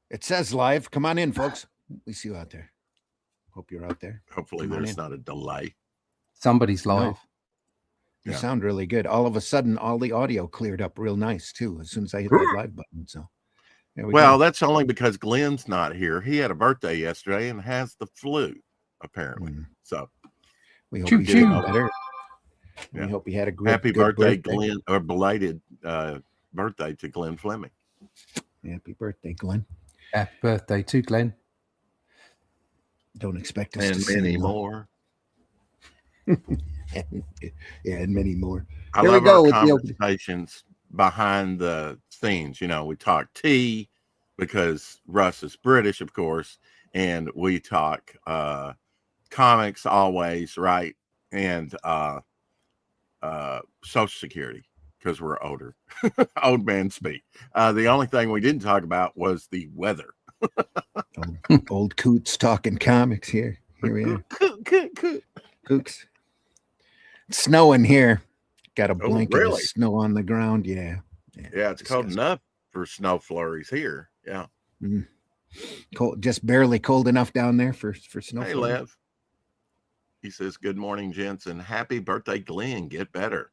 It says live. Come on in, folks. We see you out there. Hope you're out there. Hopefully there's not a delay. Somebody's live. No. You sound really good. All of a sudden, all the audio cleared up real nice, too, as soon as I hit that live button. So, there we go. That's only because Glenn's not here. He had a birthday yesterday and has the flu, apparently. So, we hope he's getting better. We hope he had a great happy birthday, Glenn, or belated birthday to Glenn Fleming. Happy birthday, Glenn. Happy birthday to Glenn. Don't expect us and to sing many more. and many more. I love our conversations behind the scenes. You know, we talk tea because Russ is British, of course, and we talk comics always, right? And Social Security because we're older. Old man speak. The only thing we didn't talk about was the weather. Old Coots talking comics here. Here we are. Cooks. It's snowing here. Got a blanket of snow on the ground. Yeah, it's cold enough for snow flurries here. Yeah. Cold, just barely cold enough down there for snow. Hey, Lev. He says, "Good morning, gents, and happy birthday, Glenn. Get better."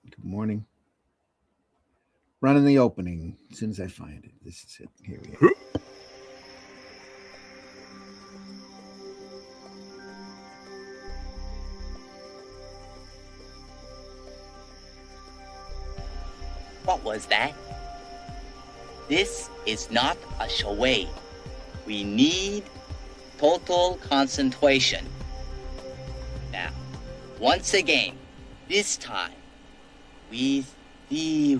Good morning. Running the opening as soon as I find it. This is it. Here we go. What was that? This is not a charade. We need total concentration. Now, once again, this time, with the...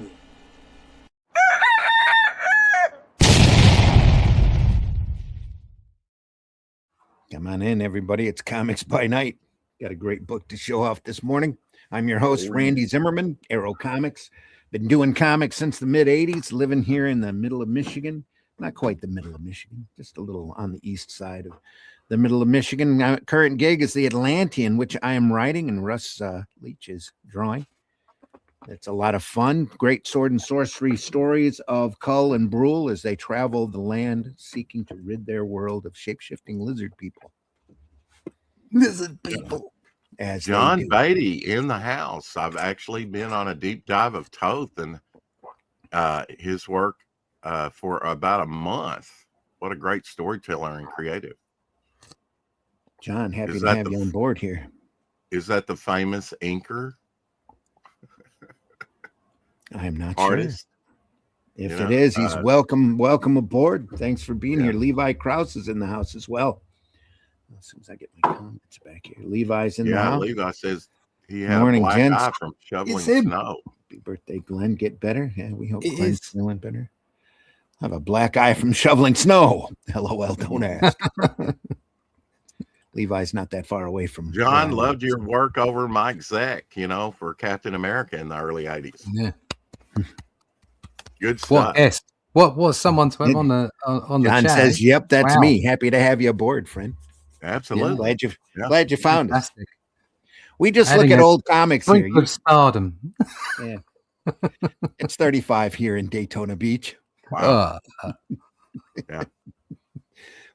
Come on in, everybody. It's Comics by Night. Got a great book to show off this morning. I'm your host, Randy Zimmerman, Arrow Comics. Been doing comics since the mid-'80s, living here in the middle of Michigan. Not quite the middle of Michigan, just a little on the east side of the middle of Michigan. My current gig is the Atlantean, which I am writing, and Russ Leach is drawing. It's a lot of fun. Great sword and sorcery stories of Cull and Brule as they travel the land, seeking to rid their world of shape-shifting lizard people. Lizard people. As John Beatty in the house. I've actually been on a deep dive of Toth and his work for about a month. What a great storyteller and creative. John, happy to have you on board here. Is that the famous inker? I'm not artist? Sure. If it is, he's welcome aboard. Thanks for being here. Levi Krause is in the house as well. As soon as I get my comments back here. Levi's in the house. Levi says he had a black eye from shoveling snow. Happy birthday, Glenn. Get better. Yeah, we hope Glenn's feeling better. I have a black eye from shoveling snow. LOL, don't ask. Levi's not that far away from John. Loved your work over Mike Zeck, for Captain America in the early 80s. Yeah. Good stuff. What someone on the John chat says, "Yep, that's me. Happy to have you aboard, friend." Absolutely. Glad you found us. We just look at old comics here. Of stardom. Yeah. It's 35 here in Daytona Beach. Wow. Yeah.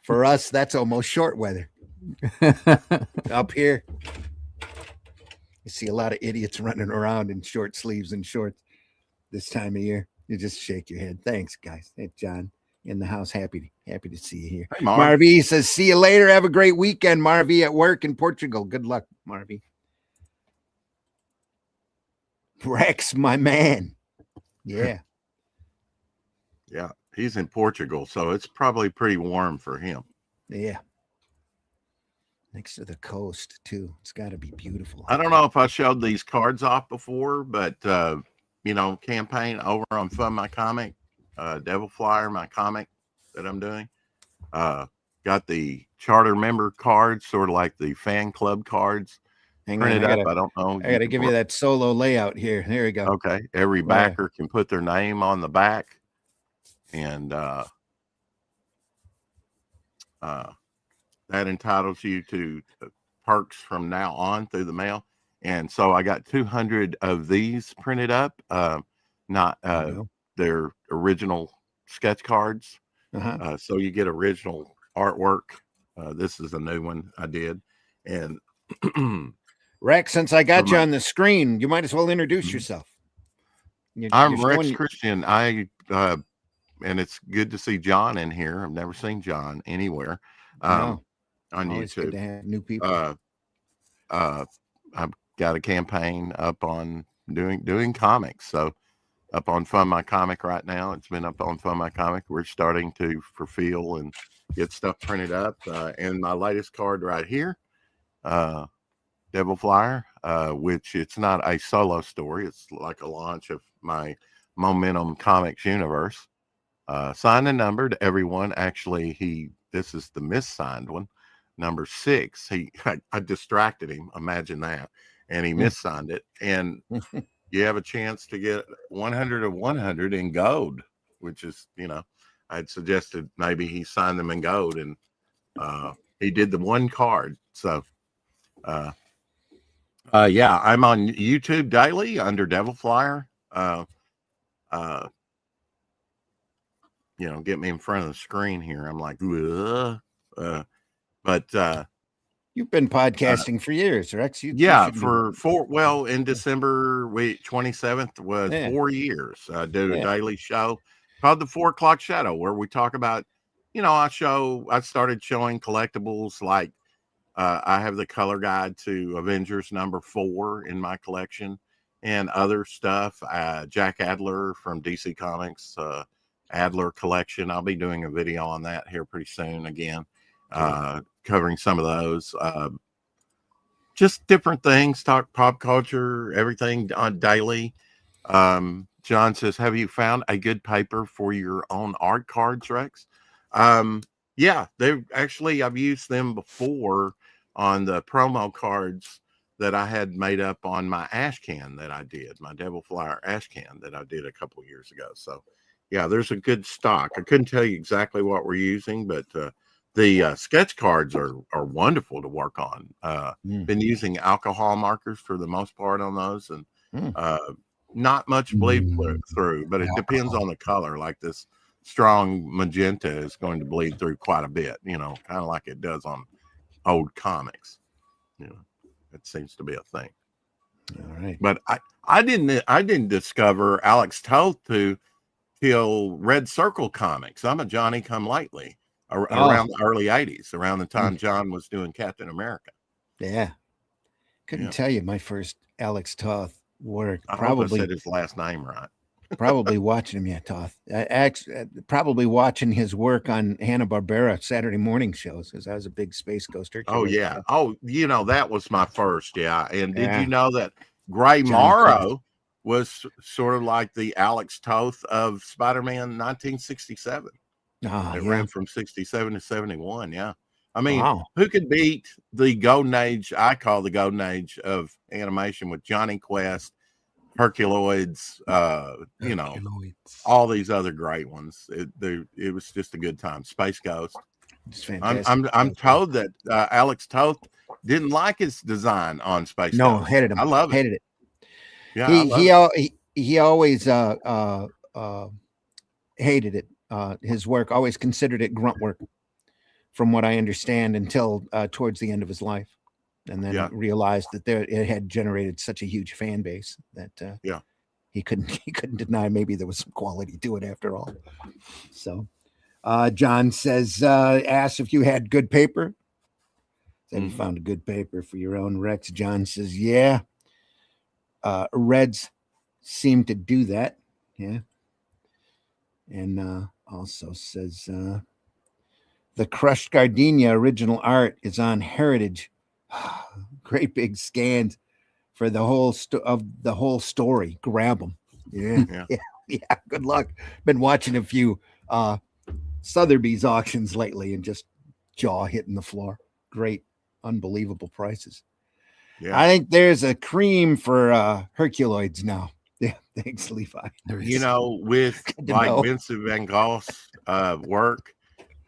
For us, that's almost short weather. Up here, you see a lot of idiots running around in short sleeves and shorts this time of year. You just shake your head. Thanks, guys. Hey, John in the house. Happy to see you here. Hey, Marvy says, "See you later. Have a great weekend, Marvy, at work in Portugal. Good luck, Marvy." Rex, my man. Yeah. Yeah. He's in Portugal, so it's probably pretty warm for him. Yeah. Next to the coast, too. It's got to be beautiful. I don't know if I showed these cards off before, but, campaign over on Fund My Comic, Devil Flyer, my comic that I'm doing. Got the charter member cards, sort of like the fan club cards. Printed up. I don't know. I got to give you that solo layout here. There we go. Okay. Every backer can put their name on the back. And that entitles you to perks from now on through the mail. And so I got 200 of these printed up, not their original sketch cards. So you get original artwork. This is a new one I did. And Rex, since I got you my- on the screen, you might as well introduce yourself. I'm You're Rex showing- Christian. And it's good to see John in here. I've never seen John anywhere No. on Always good YouTube. to have new people. I've got a campaign up on doing comics. So up on Fund My Comic right now. It's been up on Fund My Comic. We're starting to fulfill and get stuff printed up. And my latest card right here, Devil Flyer, which it's not a solo story. It's like a launch of my Momentum Comics universe. Signed and numbered, everyone. Actually, this is the missigned one, number 6. I distracted him. Imagine that. And he missigned it. And you have a chance to get 100 of 100 in gold, which is, I'd suggested maybe he signed them in gold, and he did the one card. So, yeah, I'm on YouTube daily under Devil Flyer. Get me in front of the screen here. I'm like, but You've been podcasting for years, Rex. You should well, in December 27th was 4 years. I did a daily show called the 4 O'Clock Shadow, where we talk about, I started showing collectibles like I have the color guide to Avengers number 4 in my collection and other stuff. Jack Adler from DC Comics, Adler collection. I'll be doing a video on that here pretty soon again, covering some of those. Just different things, talk pop culture, everything on daily. John says, have you found a good paper for your own art cards, Rex? Yeah, I've used them before on the promo cards that I had made up on my ash can that I did, my Devil Flyer ash can that I did a couple of years ago. So yeah, there's a good stock. I couldn't tell you exactly what we're using, but the sketch cards are wonderful to work on. Been using alcohol markers for the most part on those, and not much bleed through, but it depends on the color. Like this strong magenta is going to bleed through quite a bit, kind of like it does on old comics. It seems to be a thing. All right. But I didn't discover Alex Toth till Red Circle Comics. I'm a Johnny Come Lately around the early 80s, around the time John was doing Captain America. Yeah. Couldn't tell you my first Alex Toth work. I hope I said his last name right. Probably watching him, Toth. Probably watching his work on Hanna-Barbera Saturday morning shows, because I was a big Space Ghost. Oh, yeah. Oh, that was my first, yeah. And did you know that Gray Morrow was sort of like the Alex Toth of Spider-Man 1967? It ran from 67 to 71, yeah. I mean, who could beat the golden age, I call the golden age of animation, with Johnny Quest, Herculoids, all these other great ones. It was just a good time. Space Ghost. It's fantastic. I'm told that Alex Toth didn't like his design on Space Ghost. Hated him. I love it. Hated it. Yeah, he always hated it. His work, always considered it grunt work, from what I understand, until towards the end of his life. And then realized that it had generated such a huge fan base that he couldn't deny maybe there was some quality to it after all. So John says, asked if you had good paper. Said you found a good paper for your own, Rex. John says, yeah. Reds seem to do that. Yeah. And also says, the crushed gardenia original art is on Heritage. Great big scans for the whole story. Grab them. Yeah. Good luck. Been watching a few Sotheby's auctions lately and just jaw hitting the floor. Great, unbelievable prices. Yeah. I think there's a cream for Herculoids now. Yeah, thanks, Levi. With like Vincent Van Gogh's work,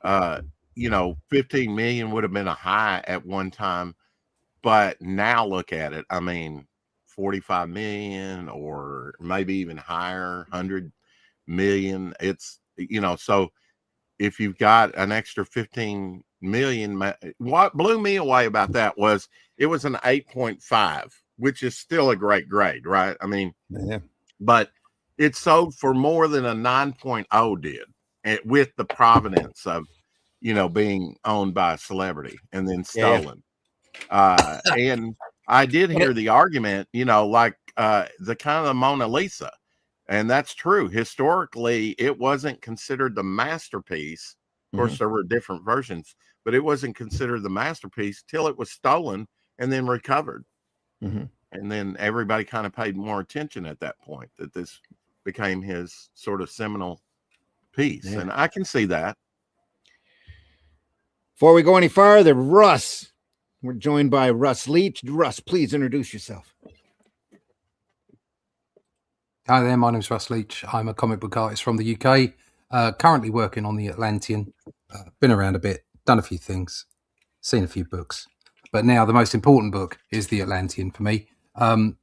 15 million would have been a high at one time. But now look at it. I mean, 45 million or maybe even higher, 100 million. It's, so if you've got an extra 15 million, what blew me away about that was it was an 8.5, which is still a great grade, right? I mean, Yeah. but it sold for more than a 9.0 did, with the provenance of, being owned by a celebrity and then stolen. And I did hear the argument, like the kind of the Mona Lisa. And that's true. Historically, it wasn't considered the masterpiece. Of course, there were different versions, but it wasn't considered the masterpiece till it was stolen and then recovered. And then everybody kind of paid more attention at that point, that this became his sort of seminal piece. Yeah. And I can see that. Before we go any farther, Russ, we're joined by Russ Leach. Russ, please introduce yourself. Hi there, my name's Russ Leach. I'm a comic book artist from the UK, currently working on the Atlantean. Been around a bit, done a few things, seen a few books. But now the most important book is the Atlantean for me. And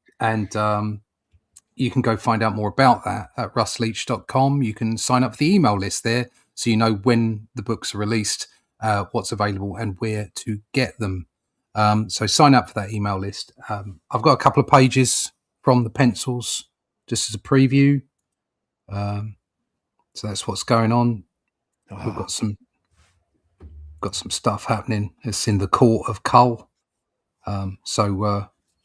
you can go find out more about that at russleach.com. You can sign up for the email list there so you know when the books are released, what's available and where to get them. So sign up for that email list. I've got a couple of pages from the pencils just as a preview. So that's what's going on. We've got some stuff happening. It's in the court of Cull.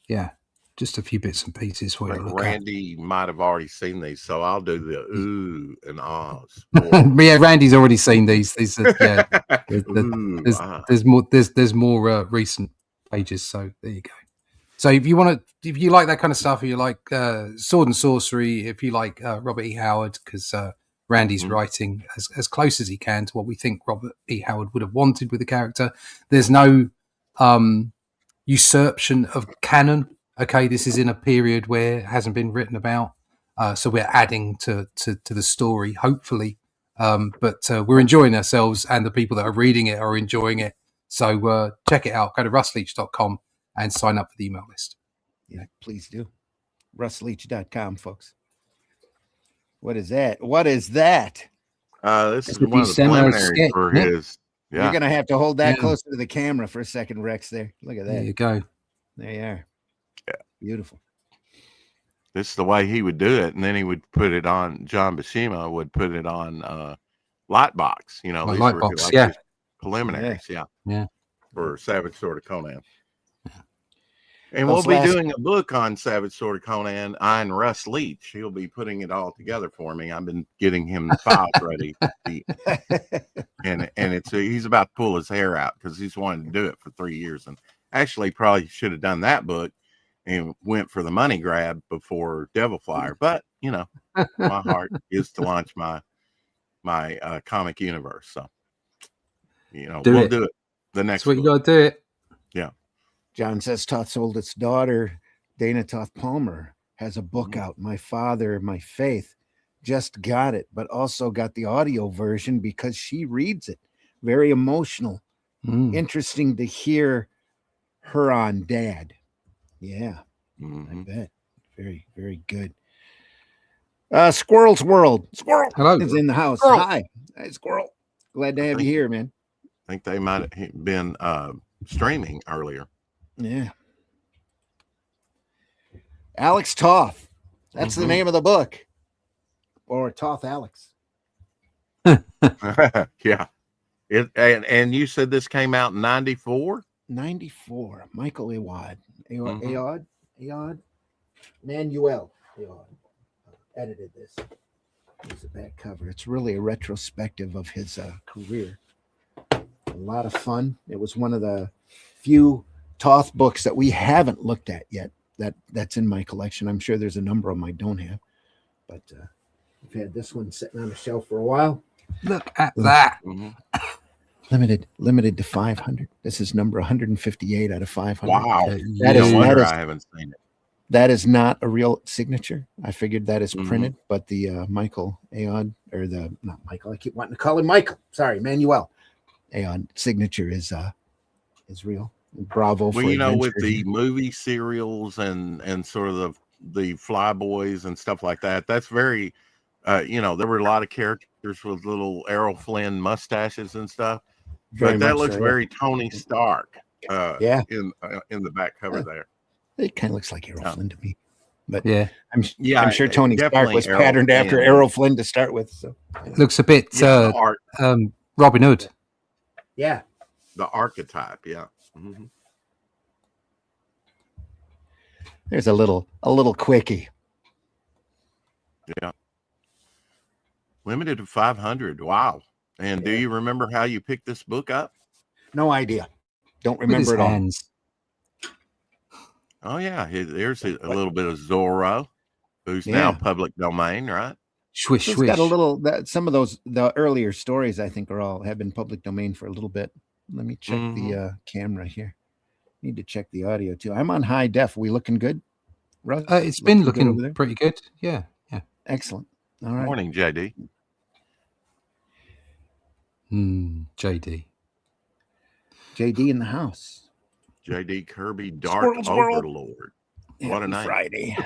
Yeah, just a few bits and pieces for you to look Randy might have already seen these, so I'll do the ooh and ahs. Yeah, Randy's already seen these. These are, yeah. There's more recent pages. So there you go. So if you like that kind of stuff, if you like sword and sorcery, if you like Robert E. Howard, because Randy's writing as close as he can to what we think Robert E. Howard would have wanted with the character. There's no usurpation of canon. Okay, this is in a period where it hasn't been written about, so we're adding to the story, hopefully. But we're enjoying ourselves, and the people that are reading it are enjoying it. So check it out. Go to russleach.com and sign up for the email list. Yeah, please do. russleach.com, folks. What is that? What is that? This is one of the preliminaries for his. Yeah. You're going to have to hold that closer to the camera for a second, Rex, there. Look at that. There you go. There you are. Yeah. Beautiful. This is the way he would do it. And then he would put it on, John Buscema would put it on Lightbox. These were Lightbox, like preliminaries. Yeah. For Savage Sword of Conan. And we'll be doing a book on Savage Sword of Conan and Russ Leach. He'll be putting it all together for me. I've been getting him the files ready. And he's about to pull his hair out because he's wanted to do it for 3 years. And actually probably should have done that book and went for the money grab before Devil Flyer. But, my heart is to launch my comic universe. So, we'll do it. The next That's what book. you got to do it. Yeah. John says Toth's oldest daughter, Dana Toth Palmer, has a book out. My Father, My Faith. Just got it, but also got the audio version because she reads it. Very emotional. Interesting to hear her on Dad. Yeah, I bet. Very, very good. Squirrel's World. Squirrel is in the house. Squirrel. Hi, Squirrel. Glad to have you here, man. I think they might have been streaming earlier. Yeah. Alex Toth. That's the name of the book. Or Toth Alex. Yeah. And you said this came out in 94? 94. Michael Awad. Awad? Manuel Awad edited this. Here's the back cover. It's really a retrospective of his career. A lot of fun. It was one of the few Toth books that we haven't looked at yet. That's in my collection. I'm sure there's a number of them I don't have. But I've had this one sitting on a shelf for a while. Look at that. Limited to 500. This is number 158 out of 500. Wow. That is I haven't seen it. That is not a real signature. I figured that is printed, but the Michael Aod, or the, not Michael, I keep wanting to call him Michael. Sorry, Manuel Aod signature is real. Bravo. Well, with the movie serials and sort of the Flyboys and stuff like that, that's very there were a lot of characters with little Errol Flynn mustaches and stuff, Very but that much looks so, yeah. very Tony Stark. Yeah. In the back cover there. It kind of looks like Errol Flynn to me. But Yeah. I'm sure Tony Stark definitely was Errol patterned after Flynn. Errol Flynn to start with. So Looks a bit the art, Robin Hood. yeah. the archetype. Yeah. Mm-hmm. There's a little quickie. Yeah. Limited to 500. Wow. And do you remember how you picked this book up? No idea. Don't With his remember it all. hands. Oh yeah, there's a little bit of Zorro, who's now public domain, right? Swish, It's swish. got a little. Some of the earlier stories I think have been public domain for a little bit. Let me check the camera here. Need to check the audio too. I'm on high def. We looking good, Russ? It's been good over looking there? pretty good. Yeah, yeah. Excellent. All right. Morning, JD. JD. JD in the house. JD Kirby, Dark Overlord. What a Happy name. Friday.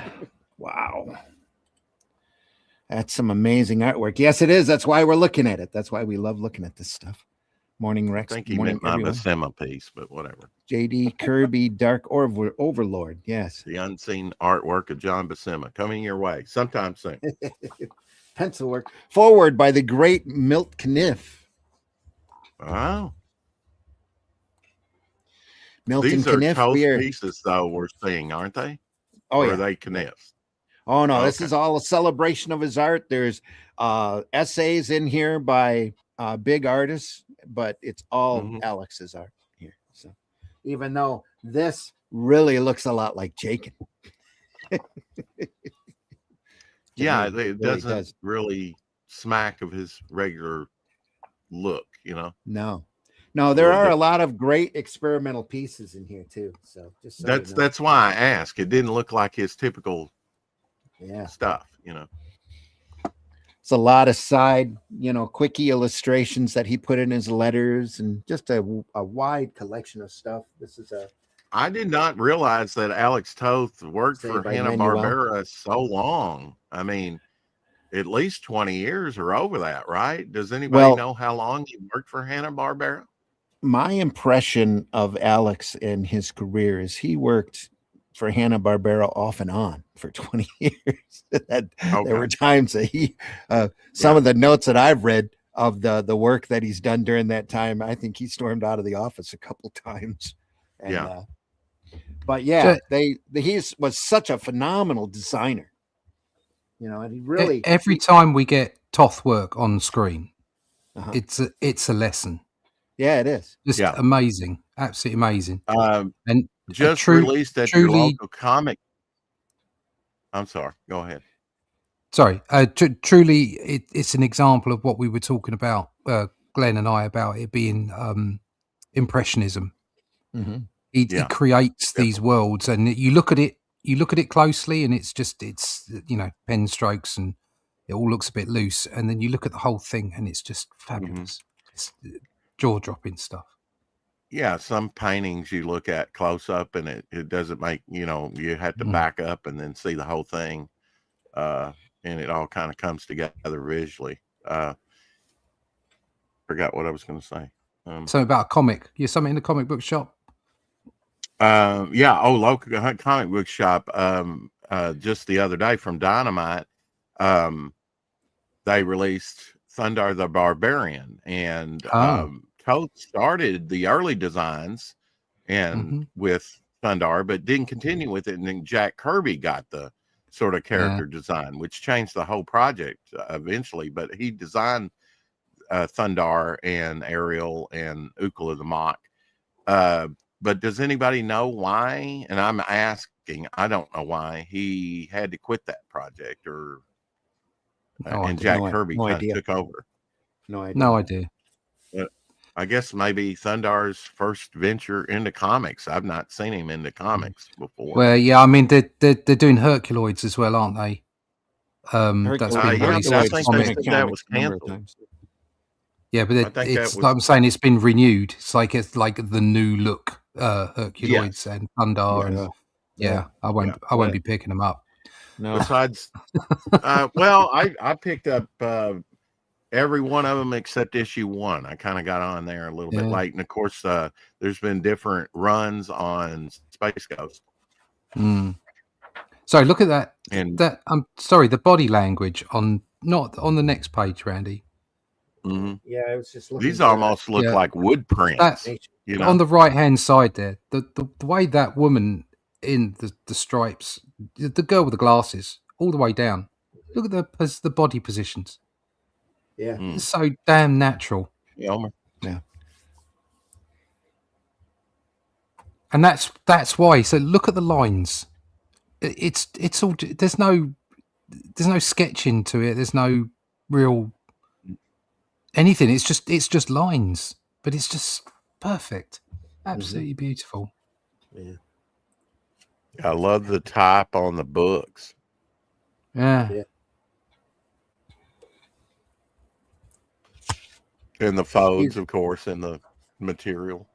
Wow. That's some amazing artwork. Yes, it is. That's why we're looking at it. That's why we love looking at this stuff. Morning, Rex. I think he Morning, meant my everyone. Buscema piece, but whatever. JD Kirby, Dark Overlord. Yes. The unseen artwork of John Buscema coming your way sometime soon. Pencil work. Forward by the great Milt Kniff. Oh. Milton These are Kniff. Toth pieces, though, we're seeing, aren't they? Oh, or yeah. are they Kniffs? Oh, no. This Okay. is all a celebration of his art. There's essays in here by big artists, but it's all Alex's art here. So even though this really looks a lot like Jacob. Yeah, me, it doesn't really smack of his regular look, No, there are a lot of great experimental pieces in here too. So just so that's why I asked. It didn't look like his typical stuff, It's a lot of side, quickie illustrations that he put in his letters, and just a wide collection of stuff. This is I did not realize that Alex Toth worked Saved for by Hanna-Barbera so long. I mean, at least 20 years or over that, right? Does anybody know how long he worked for Hanna-Barbera? My impression of Alex and his career is he worked for Hanna-Barbera off and on for 20 years. There were times that he, some of the notes that I've read of the work that he's done during that time, I think he stormed out of the office a couple times. And, but he was such a phenomenal designer, and he really, every time we get Toth work on screen, it's a lesson. Yeah, it is. Just amazing. Absolutely amazing. And just released at your local comic. I'm sorry. Go ahead. Sorry. Truly, it's an example of what we were talking about, Glenn and I, about it being impressionism. He creates these worlds, and you look at it closely, and it's pen strokes, and it all looks a bit loose. And then you look at the whole thing, and it's just fabulous. It's jaw-dropping stuff. Yeah, some paintings you look at close up, and it doesn't make, you have to back up and then see the whole thing, and it all kind of comes together visually. Forgot what I was going to say. Something about a comic. You're something in the comic book shop? Local comic book shop. Just the other day from Dynamite, they released Thundar the Barbarian, and Toth started the early designs and with Thundar, but didn't continue with it. And then Jack Kirby got the sort of character design, which changed the whole project eventually. But he designed Thundar and Ariel and Ukla the Mock. But does anybody know why? And I'm asking, I don't know why he had to quit that project, or and Jack Kirby kind of took over. No idea. I guess maybe Thundar's first venture into comics. I've not seen him into comics before. Well, yeah, I mean they're doing Herculoids as well, aren't they? That's been released. I think that was canceled. Yeah, but it's like I'm saying, it's been renewed. It's like the new look Herculoids and Thundar, and I won't be picking them up. No. Besides, well, I picked up every one of them except issue 1. I kind of got on there a little bit late, and of course, there's been different runs on Space Ghost. So look at that. And I'm sorry, the body language not on the next page, Randy. Yeah, I was just looking. These almost look like wood prints. You know? On the right hand side there, the way that woman in the stripes, the girl with the glasses, all the way down. Look at the body positions. Yeah, it's so damn natural. Yeah. And that's why. So look at the lines. It's all. There's no sketching to it. There's no real anything. It's just lines, but it's just perfect. Absolutely beautiful. Yeah. I love the type on the books. Yeah. And the folds, of course, and the material.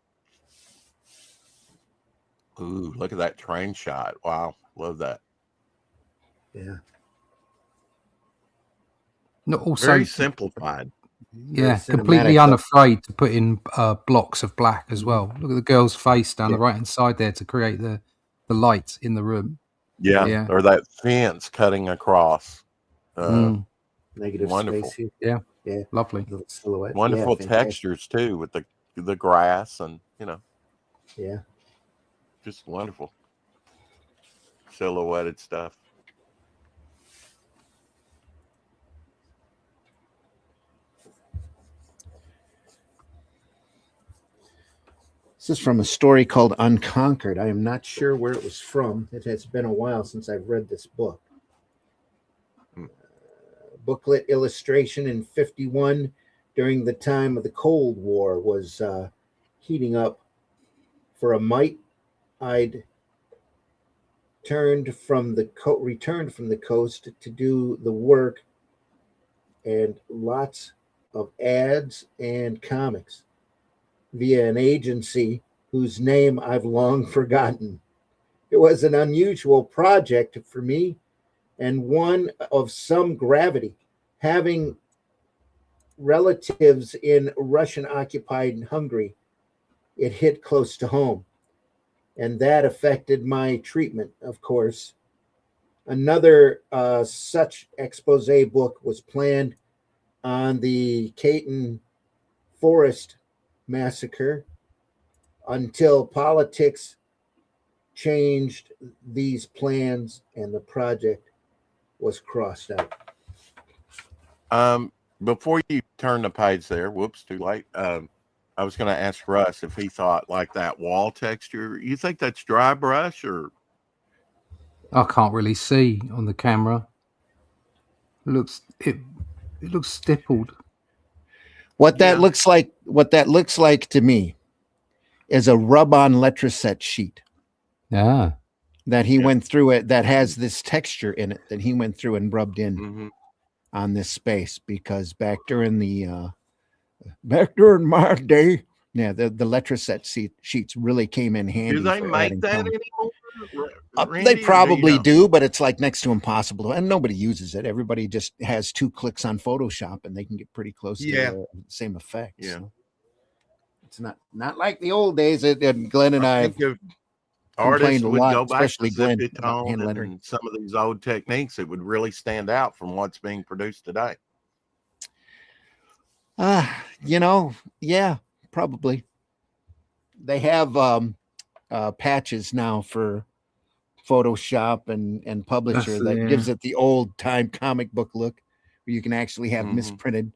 Ooh, look at that train shot. Wow. Love that. Yeah. Not also very simplified. Yeah, completely unafraid to put in blocks of black as well. Look at the girl's face down the right hand side there to create the light in the room. Yeah. Or that fence cutting across. Negative wonderful. space here. Yeah, lovely. Little silhouette. Wonderful textures too, with the grass and Yeah. Just wonderful silhouetted stuff. This is from a story called Unconquered. I am not sure where it was from. It has been a while since I've read this book. Booklet illustration in 1951, during the time of the Cold War, was heating up. For a mite, I'd returned from the coast to do the work, and lots of ads and comics via an agency whose name I've long forgotten. It was an unusual project for me, and one of some gravity. Having relatives in Russian-occupied Hungary, it hit close to home, and that affected my treatment, of course. Another such expose book was planned on the Caton Forest massacre until politics changed these plans and the project was crossed out. Before you turn the page there, whoops, too late. I was going to ask Russ if he thought like that wall texture. You think that's dry brush or? I can't really see on the camera. It looks stippled. What that looks like to me is a rub-on Letraset sheet. Yeah. That he went through it, that has this texture in it that he went through and rubbed in on this space, because back during my day, the Letraset sheets really came in handy. Do they make that anymore? They probably do, but it's like next to impossible, and nobody uses it. Everybody just has 2 clicks on Photoshop, and they can get pretty close to the same effect. Yeah, so it's not like the old days. Glenn and I artists would lot, go back especially to Glenn, Zip-It-Tone and some of these old techniques. It would really stand out from what's being produced today. Yeah, probably. They have patches now for Photoshop and Publisher that gives it the old time comic book look, where you can actually have misprinted,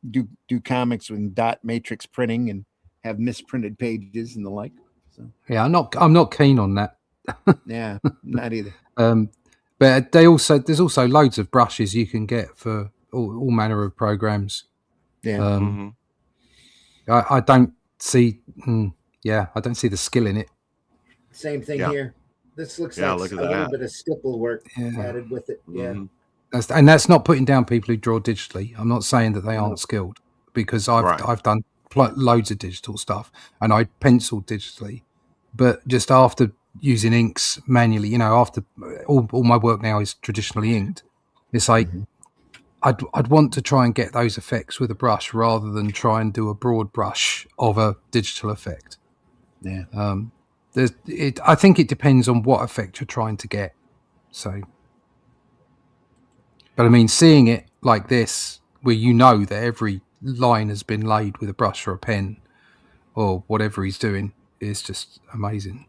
do comics with dot matrix printing and have misprinted pages and the like. So yeah, I'm not keen on that. Yeah, not either. But there's also loads of brushes you can get for all manner of programs. Yeah. I don't see I don't see the skill in it. Same thing here. This looks like a little bit of stipple work added with it. Yeah. That's not putting down people who draw digitally. I'm not saying that they aren't skilled, because I've done loads of digital stuff and I penciled digitally, but just after using inks manually. You know, after all my work now is traditionally inked. It's like I'd want to try and get those effects with a brush rather than try and do a broad brush of a digital effect. Yeah. I think it depends on what effect you're trying to get. So, but I mean, seeing it like this, where you know that every line has been laid with a brush or a pen or whatever he's doing, is just amazing.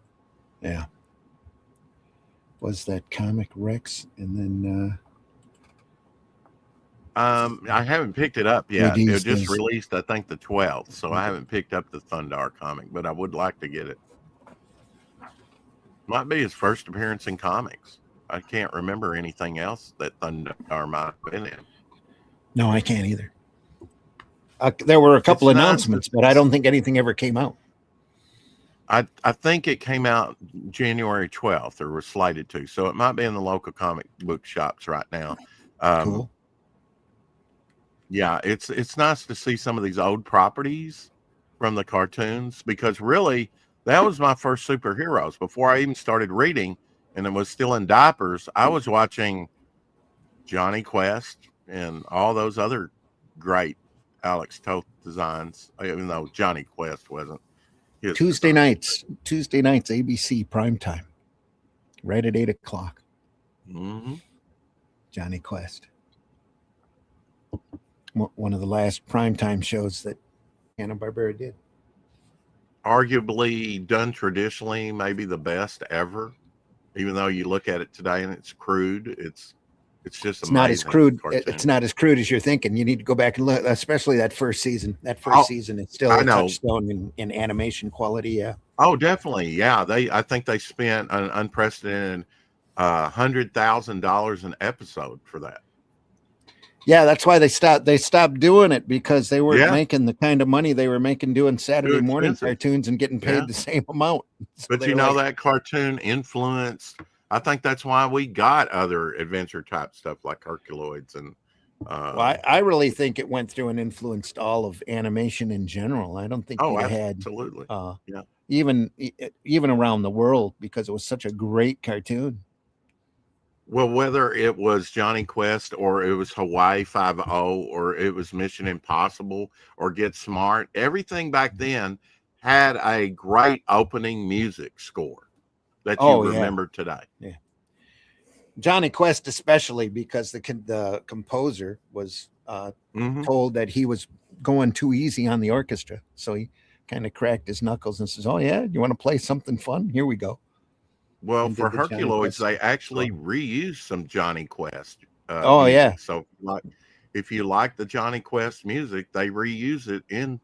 Yeah. Was that Comic Rex, and then I haven't picked it up yet. JD It just says- released, I think, the 12th, so I haven't picked up the Thundar comic, but I would like to get it. Might be his first appearance in comics. I can't remember anything else that Thundar might have been in. No, I can't either. There were a couple It's nice announcements, but I don't think anything ever came out. I think it came out January 12th, or was slated to, so it might be in the local comic book shops right now. Cool. Yeah, it's nice to see some of these old properties from the cartoons, because really that was my first superheroes. Before I even started reading and it was still in diapers, I was watching Johnny Quest and all those other great Alex Toth designs, even though Johnny Quest wasn't his Tuesday design. nights, ABC primetime, right at 8:00. Mm-hmm. Johnny Quest. One of the last primetime shows that Hanna-Barbera did. Arguably, done traditionally, maybe the best ever. Even though you look at it today and it's crude, it's just It's not as amazing crude. cartoon. It's not as crude as you're thinking. You need to go back and look, especially that first season. That first season is still I a know. touchstone in animation quality. Yeah. Oh, definitely. Yeah. I think they spent an unprecedented $100,000 an episode for that. Yeah, that's why they stopped doing it, because they weren't Yeah. making the kind of money they were making doing Saturday morning expensive. cartoons and getting paid Yeah. the same amount. So But they you were know, like, that cartoon influenced, I think that's why we got other adventure type stuff like Herculoids and well, I really think it went through and influenced all of animation in general. I don't think you had absolutely. Yeah. even around the world, because it was such a great cartoon. Well, whether it was Johnny Quest or it was Hawaii Five-0 or it was Mission Impossible or Get Smart, everything back then had a great opening music score that you remember today. Yeah. Johnny Quest especially, because the composer was told that he was going too easy on the orchestra. So he kind of cracked his knuckles and says, "Oh yeah, you want to play something fun? Here we go." Well, And for did the Johnny Herculoids, Quest they actually song. reused some Johnny Quest. Oh, music. yeah. So, if you like the Johnny Quest music, they reuse it in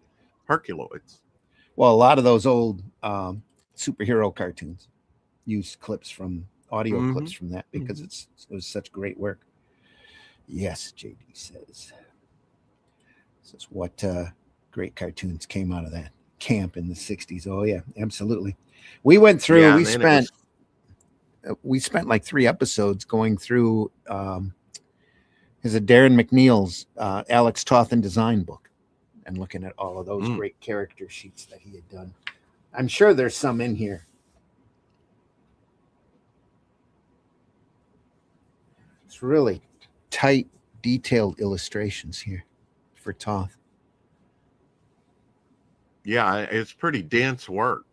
Herculoids. Well, a lot of those old superhero cartoons use clips from audio clips from that, because it was such great work. Yes, JD says. This is what great cartoons came out of that camp in the 60s. Oh yeah, absolutely. We went through, Yeah, we spent like 3 episodes going through is it Darren McNeil's Alex Toth and Design book, and looking at all of those great character sheets that he had done. I'm sure there's some in here. It's really tight, detailed illustrations here for Toth. Yeah, it's pretty dense work.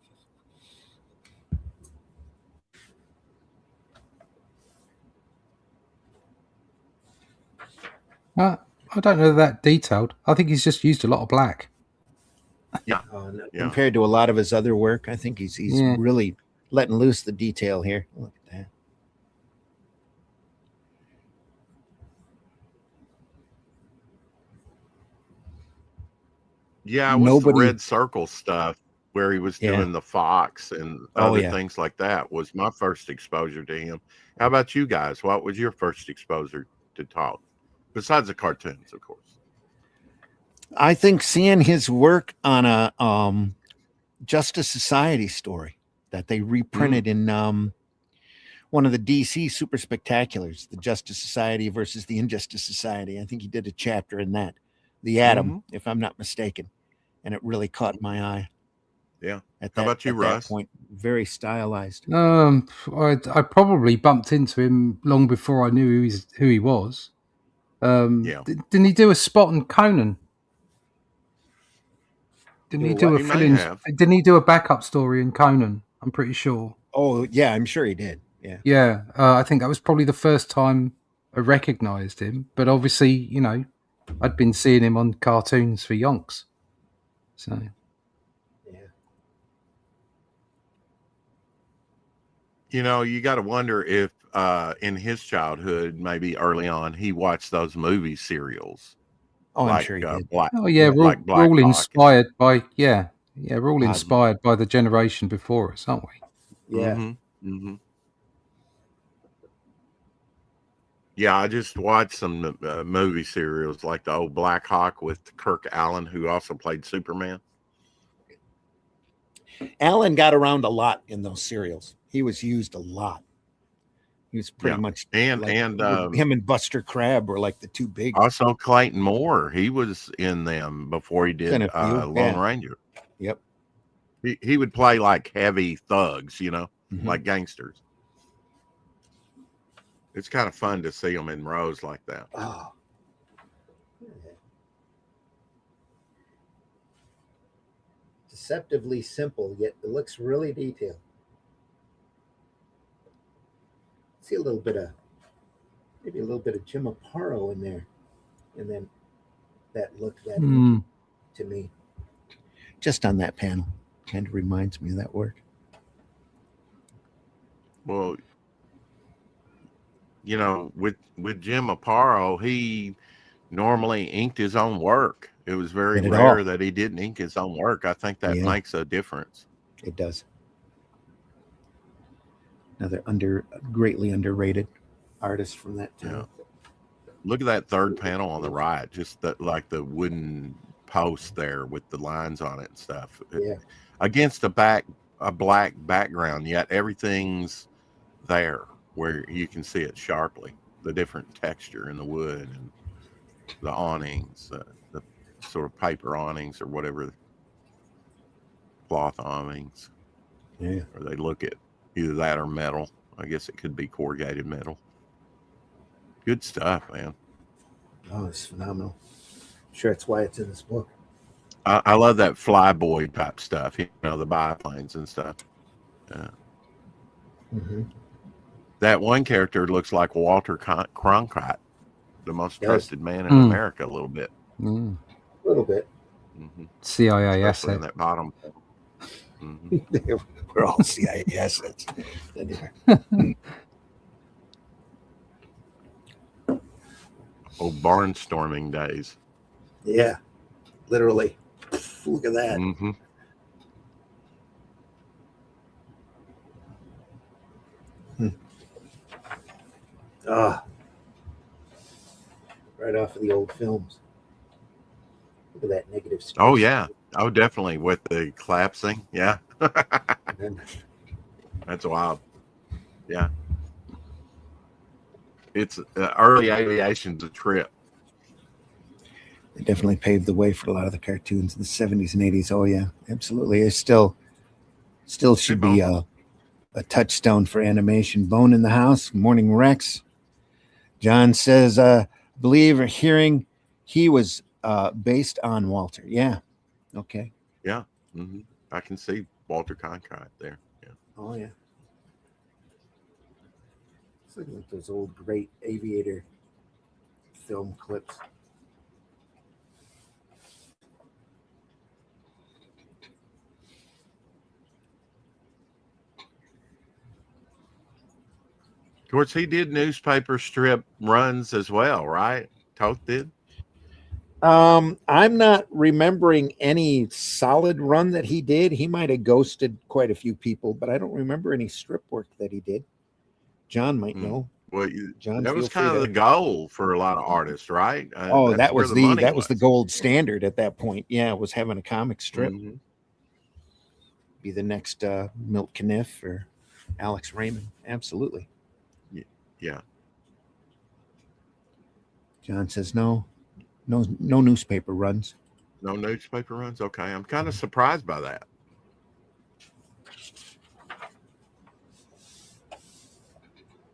I don't know that detailed. I think he's just used a lot of black. Yeah. Compared to a lot of his other work, I think he's really letting loose the detail here. Look at that. Yeah, it was the Red Circle stuff where he was doing the Fox and other things like that was my first exposure to him. How about you guys? What was your first exposure to Toth? Besides the cartoons, of course. I think seeing his work on a Justice Society story that they reprinted in one of the DC Super Spectaculars, the Justice Society versus the Injustice Society. I think he did a chapter in that, the Atom, if I'm not mistaken, and it really caught my eye. Yeah. At How that, about you, at that Russ? point, very stylized. I probably bumped into him long before I knew who he was. Yeah. Didn't he do a spot on Conan? Didn't Do he a do what? a He may fill-in? have. Didn't he do a backup story in Conan? I'm pretty sure. Oh yeah, I'm sure he did. Yeah. Yeah, I think that was probably the first time I recognised him. But obviously, you know, I'd been seeing him on cartoons for yonks. So Yeah. You know, you got to wonder if in his childhood, maybe early on, he watched those movie serials Oh, I'm like sure he did. oh yeah, Yeah. like we're Black all Hawk. inspired by we're all Cosmo. inspired by the generation before us, aren't we? Yeah. Mm-hmm. Mm-hmm. Yeah, I just watched some movie serials like the old Black Hawk with Kirk Allen, who also played Superman. Alan got around a lot in those serials. He was used a lot. He was pretty much and like and him and Buster Crabbe were like the two big. also Clayton Moore. He was in them before he In did a few, Lone yeah. Ranger. Yep. He would play like heavy thugs, you know, Mhm. like gangsters. It's kind of fun to see them in rows like that. Oh. Deceptively simple, yet it looks really detailed. See a little bit of, maybe a little bit of Jim Aparo in there, and then that look that Mm. to me, just on that panel, kind of reminds me of that work. Well, you know, with Jim Aparo, he normally inked his own work. It was very Did it rare all. that he didn't ink his own work. I think that Yeah. makes a difference. It does. Another greatly underrated artist from that time. Yeah. Look at that third panel on the right, just that like the wooden post there with the lines on it and stuff. Yeah. Against a black background, yet everything's there where you can see it sharply. The different texture in the wood and the awnings, the sort of paper awnings or whatever, cloth awnings. Yeah. Or they look at either that or metal. I guess it could be corrugated metal. Good stuff, man. Oh, it's phenomenal. I'm sure that's why it's in this book. I love that flyboy type stuff, you know, the biplanes and stuff. Mm-hmm. That one character looks like Walter Cronkite, the most Yes. trusted man in Mm. America, a little bit. Mm. A little bit. Mm-hmm. CIA Especially in asset. that bottom. Mm-hmm. We're all CIA assets. Anyway. Oh, barnstorming days. Yeah, literally. Look at that. Mm-hmm. Ah, right off of the old films. Look at that negative space. Oh, yeah. Oh, definitely. With the collapsing. Yeah. And then, That's wild. Yeah. It's early aviation's a trip. it definitely paved the way for a lot of the cartoons in the 70s and 80s. Oh yeah, absolutely. It still should be a touchstone for animation. Bone in the House, Morning Rex. John says, believe or hearing he was based on Walter. Yeah. Okay. Yeah. Mm-hmm. I can see Walter Cronkite there. Yeah. Oh yeah. It's looking like those old great aviator film clips. Of course, he did newspaper strip runs as well, right? Toth did. I'm not remembering any solid run that he did. He might have ghosted quite a few people, but I don't remember any strip work that he did. John might know. Well, John, that was feel free kind of to- the goal for a lot of artists, right? Oh, That's that where was the money was the gold standard at that point. Yeah, was having a comic strip. Mhm. Be the next Milt Caniff or Alex Raymond. Absolutely. Yeah. John says no newspaper runs. No newspaper runs. Okay, I'm kind of surprised by that.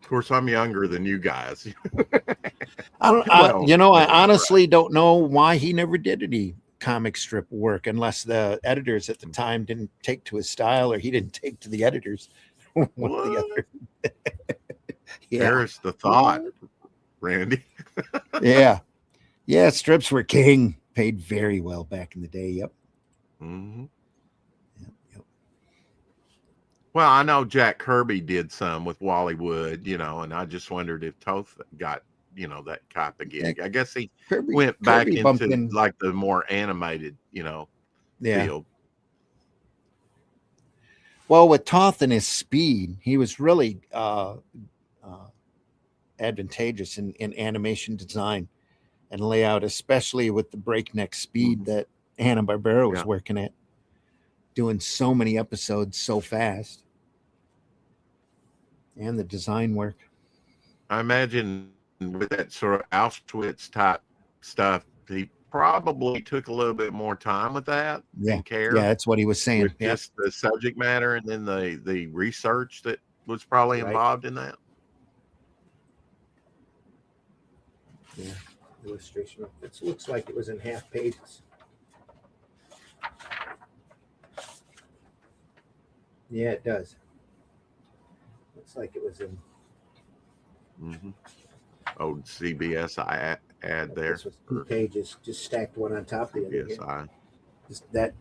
Of course, I'm younger than you guys. I don't, Well, I right. honestly don't know why he never did any comic strip work, unless the editors at the time didn't take to his style, or he didn't take to the editors. One or the What? other. Yeah, Perish the thought, Randy. yeah, yeah. Strips were king. Paid very well back in the day. Yep. Mhm. Yep. Well, I know Jack Kirby did some with Wally Wood, and I just wondered if Toth got, that type of gig. I guess he went back Kirby bumped into in. like the more animated, Yeah. field. Well, with Toth and his speed, he was really advantageous in animation design and layout, especially with the breakneck speed that Hanna-Barbera was Yeah. working at, doing so many episodes so fast, and the design work. I imagine with that sort of Auschwitz type stuff, he probably took a little bit more time with that Yeah, and care yeah, that's what he was saying. with Yeah, just the subject matter and then the research that was probably Right. involved in that. yeah. Illustration. It looks like it was in half pages. Yeah, it does. Looks like it was in. Mm-hmm. Old CBS ad there. This was 2 pages, just stacked one on top of the other. Here. CBSI. Just that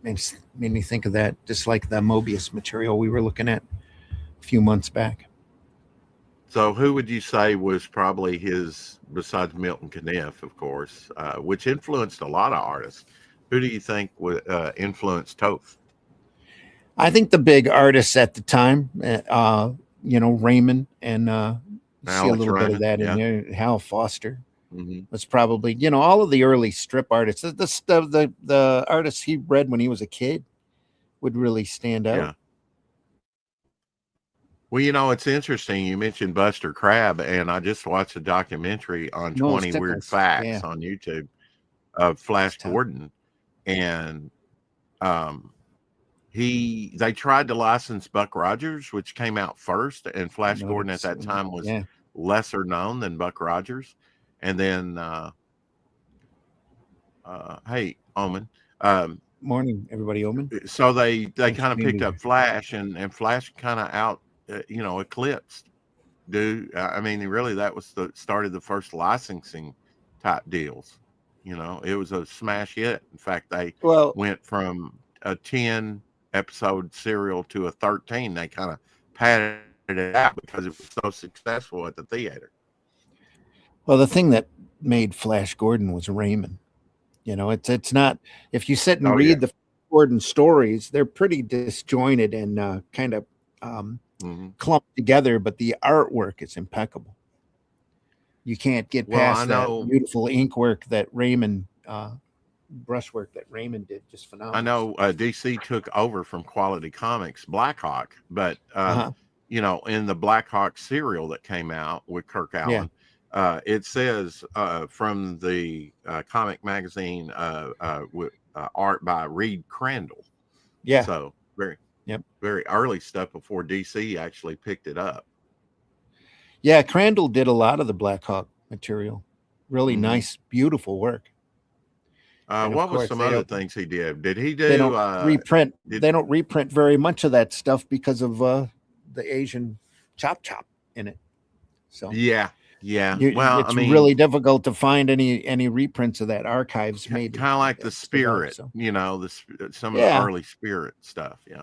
made me think of that, just like the Mobius material we were looking at a few months back. So who would you say was probably his, besides Milton Caniff, of course, which influenced a lot of artists? Who do you think would influence Toth? I think the big artists at the time, Raymond, and you see a Alex little bit of Raymond, that yeah. in there. Hal Foster Mm-hmm. was probably, all of the early strip artists, the artists he read when he was a kid would really stand out. Yeah. Well, it's interesting. You mentioned Buster Crabbe, and I just watched a documentary on Nose 20 Weird Tickles, Facts yeah. on YouTube of Flash Tough. Gordon. And they tried to license Buck Rogers, which came out first, and Flash Gordon at that time was lesser known than Buck Rogers. And then hey, Omen. Morning, everybody, Omen. So they Thanks kind for of being picked here. up Flash, and Flash kind of out eclipsed. I mean, really, that was started the first licensing type deals. It was a smash hit. In fact, they went from a 10 episode serial to a 13. They kind of padded it out because it was so successful at the theater. Well, the thing that made Flash Gordon was Raymond. It's not, if you sit and read the Gordon stories, they're pretty disjointed and kind of clumped together, but the artwork is impeccable. You can't get past that beautiful ink work that Raymond, brushwork that Raymond did, just phenomenal. I know DC took over from Quality Comics Blackhawk, but in the Blackhawk serial that came out with Kirk Allen, it says from the comic magazine with art by Reed Crandall. Yeah. So very early stuff before DC actually picked it up. Yeah, Crandall did a lot of the Blackhawk material. Really nice, beautiful work. What was some other things he did? Did he do? They don't reprint. They don't reprint very much of that stuff because of the Asian chop in it. So yeah. It's really difficult to find any reprints of that. Archives made kind of like the Spirit, some of the early Spirit stuff. Yeah.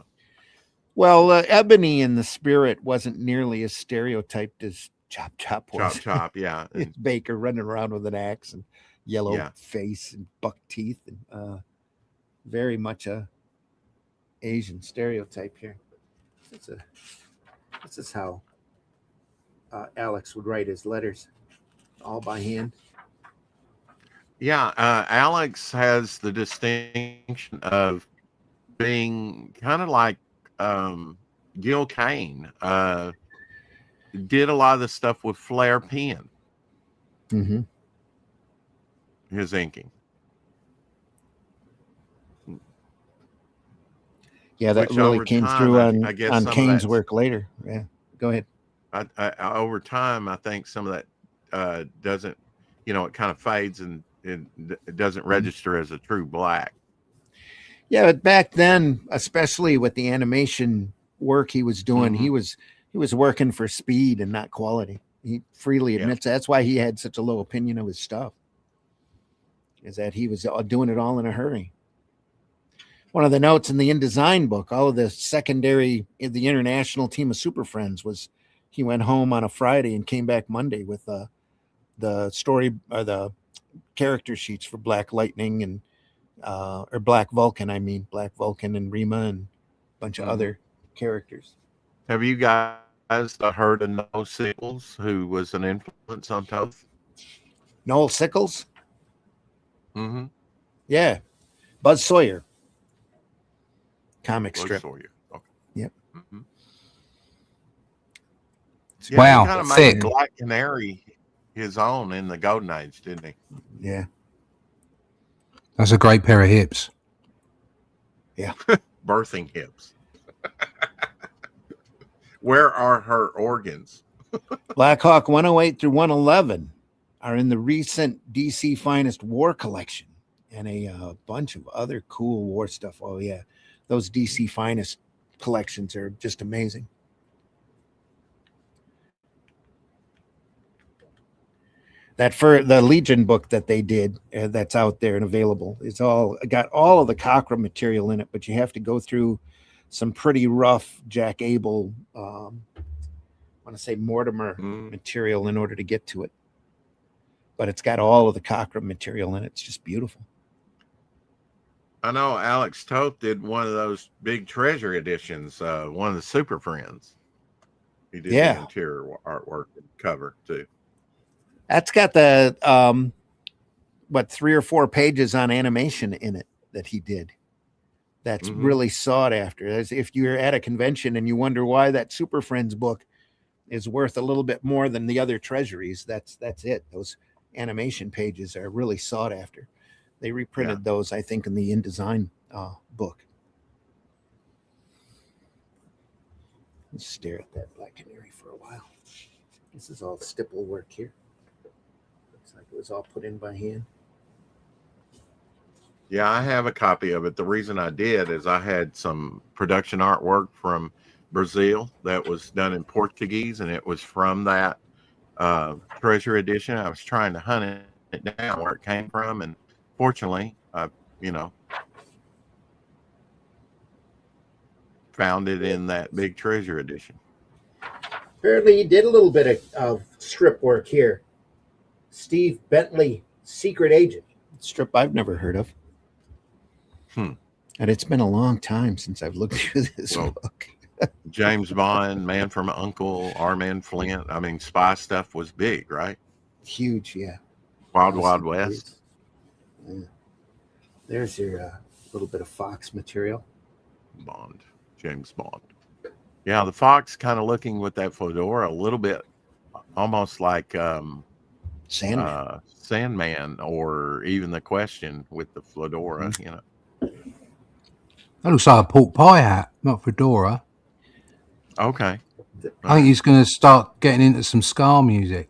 Well, Ebony in the Spirit wasn't nearly as stereotyped as Chop was. Chop, yeah. It's Baker running around with an axe and yellow face and buck teeth, and very much a Asian stereotype here. This is how Alex would write his letters, all by hand. Yeah, Alex has the distinction of being kind of like Gil Kane. Did a lot of the stuff with Flair pen. Mm-hmm. His inking. Yeah, that really came through on Kane's work later. Yeah, go ahead. Over time, I think some of that doesn't, it kind of fades and it doesn't register as a true black. Yeah, but back then, especially with the animation work he was doing, he was working for speed and not quality. He freely admits that's why he had such a low opinion of his stuff. Is that he was doing it all in a hurry. One of the notes in the InDesign book, all of the secondary in the international team of Super Friends was he went home on a Friday and came back Monday with the story or the character sheets for Black Lightning and or Black Vulcan, Black Vulcan and Rima and a bunch of other characters. Have you guys heard of Noel Sickles, who was an influence on Toth? Noel Sickles? Mm-hmm. Yeah. Buzz Sawyer. Comic Buzz strip. Sawyer. Okay. Yep. Mm-hmm. Wow. He kind of made Black Canary his own in the Golden Age, didn't he? Yeah. That's a great pair of hips. Yeah. Birthing hips. Where are her organs? Black Hawk 108 through 111 are in the recent DC Finest War collection and a bunch of other cool war stuff. Oh, yeah. Those DC Finest collections are just amazing. That for the Legion book that they did that's out there and available, it's all got all of the Cockrum material in it, but you have to go through some pretty rough Jack Abel, I want to say Mortimer material in order to get to it. But it's got all of the Cockrum material in it. It's just beautiful. I know Alex Toth did one of those big treasure editions, one of the Super Friends. He did the interior artwork and cover too. That's got the 3 or 4 pages on animation in it that he did. That's really sought after. As if you're at a convention and you wonder why that Super Friends book is worth a little bit more than the other treasuries, that's it. Those animation pages are really sought after. They reprinted those, I think, in the InDesign book. Let's stare at that Black Canary for a while. This is all stipple work here. Looks like it was all put in by hand. Yeah, I have a copy of it. The reason I did is I had some production artwork from Brazil that was done in Portuguese, and it was from that treasure edition. I was trying to hunt it down where it came from, and fortunately, found it in that big treasure edition. Apparently, he did a little bit of strip work here. Steve Bentley, Secret Agent. Strip I've never heard of. And it's been a long time since I've looked through this book. James Bond, Man from Uncle, Our Man Flint. I mean, spy stuff was big, right? Huge, yeah. Wild West. Yeah. There's your little bit of Fox material. Bond, James Bond. Yeah, the Fox kind of looking with that fedora a little bit, almost like Sandman, or even The Question with the fedora. That looks like a pork pie hat, not fedora. Okay. I think he's going to start getting into some ska music.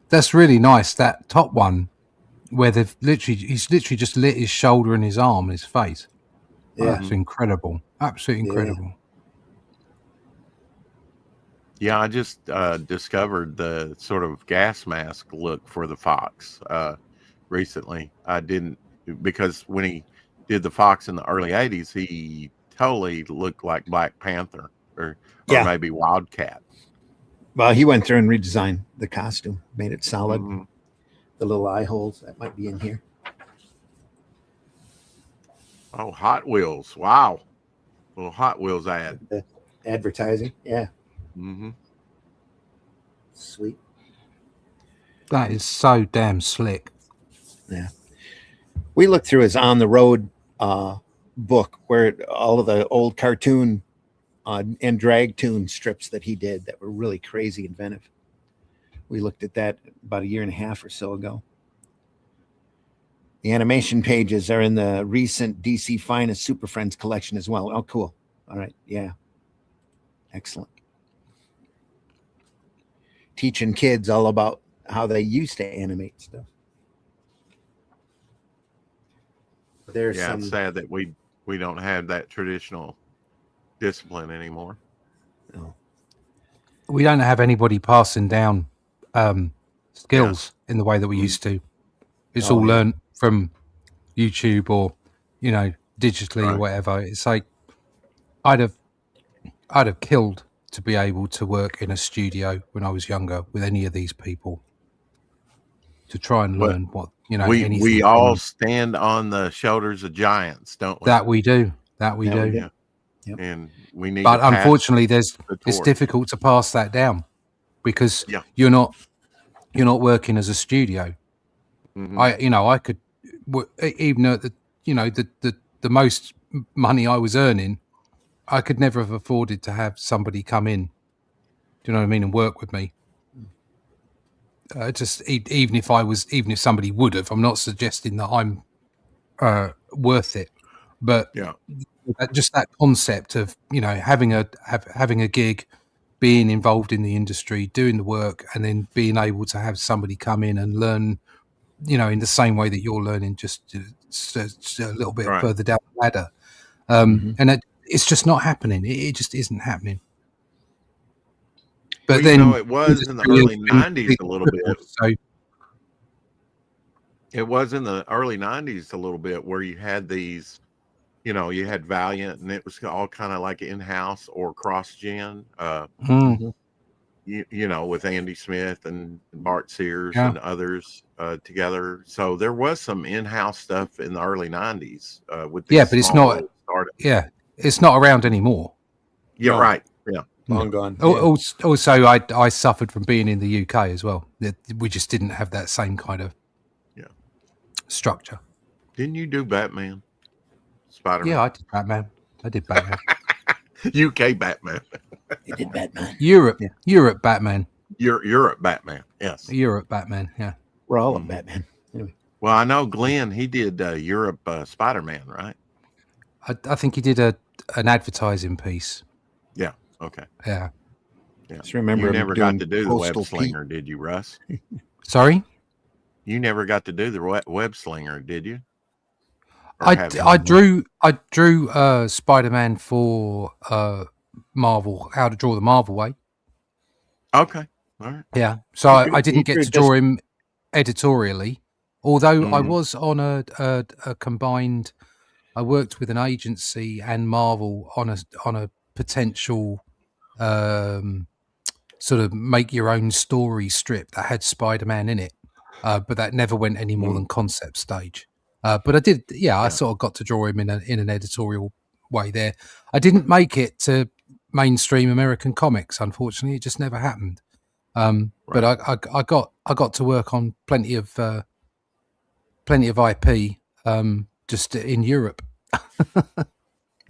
That's really nice. That top one, where he's literally just lit his shoulder and his arm and his face. Yeah, that's incredible. Absolutely incredible. Yeah, I just discovered the sort of gas mask look for the Fox recently. I didn't, because when he did the Fox in the early 80s, he totally looked like Black Panther or maybe Wildcat. Well, he went through and redesigned the costume, made it solid. The little eye holes, that might be in here. Oh, Hot Wheels. Wow. Little Hot Wheels ad. The advertising. Yeah. Sweet. That is so damn slick. Yeah. We looked through his On the Road book where all of the old cartoon and drag tune strips that he did that were really crazy inventive. We looked at that about 1.5 years or so ago. The animation pages are in the recent DC Finest Super Friends collection as well. Oh, cool. All right. Yeah. Excellent. Teaching kids all about how they used to animate stuff. There's Yeah, some. it's sad that we don't have that traditional discipline anymore. Oh, We don't have anybody passing down skills in the way that we used to. It's all learned from YouTube or, digitally or whatever. It's like I'd have killed to be able to work in a studio when I was younger with any of these people to try and learn what anything we from all them. stand on the shoulders of giants, don't we? That we do. Yeah. Yep. And we need. But to pass unfortunately, it's torch. difficult to pass that down because you're not working as a studio. Mhm. I could even at the most money I was earning, I could never have afforded to have somebody come in. Do you know what I mean? And work with me. Even if somebody would have, I'm not suggesting that I'm worth it, but just that concept of having a gig, being involved in the industry, doing the work, and then being able to have somebody come in and learn, in the same way that you're learning, just a little bit further down the ladder. And it's just not happening. It just isn't happening. But then it was in the early 90s a little bit. So it was in the early 90s a little bit where you had these, you had Valiant, and it was all kind of like in-house or cross-gen, with Andy Smith and Bart Sears and others together. So there was some in-house stuff in the early 90s with these but it's not. It's not around anymore. You're right. Yeah. Long gone. Also, I suffered from being in the UK as well. We just didn't have that same kind of structure. Didn't you do Batman? Spider-Man? Yeah, I did Batman. UK Batman. You did Batman. Europe Batman. Europe Batman. Yes. Europe Batman. Yeah. We're all a Batman. Anyway. Well, I know Glenn. He did Europe Spider-Man, right? I think he did an advertising piece. Yeah. Okay. Yeah. Just remember, you never got to do the web Postal slinger, did you, Russ? Sorry? You never got to do the web slinger, did you? I drew Spider-Man for Marvel, how to draw the Marvel way. Okay. All right. Yeah. So I didn't get to draw him editorially, although I was on a combined. I worked with an agency and Marvel on a potential sort of make your own story strip that had Spider-Man in it, but that never went any more than concept stage. But I did, I sort of got to draw him in an editorial way there. I didn't make it to mainstream American comics, unfortunately. It just never happened. But I got to work on plenty of IP just in Europe.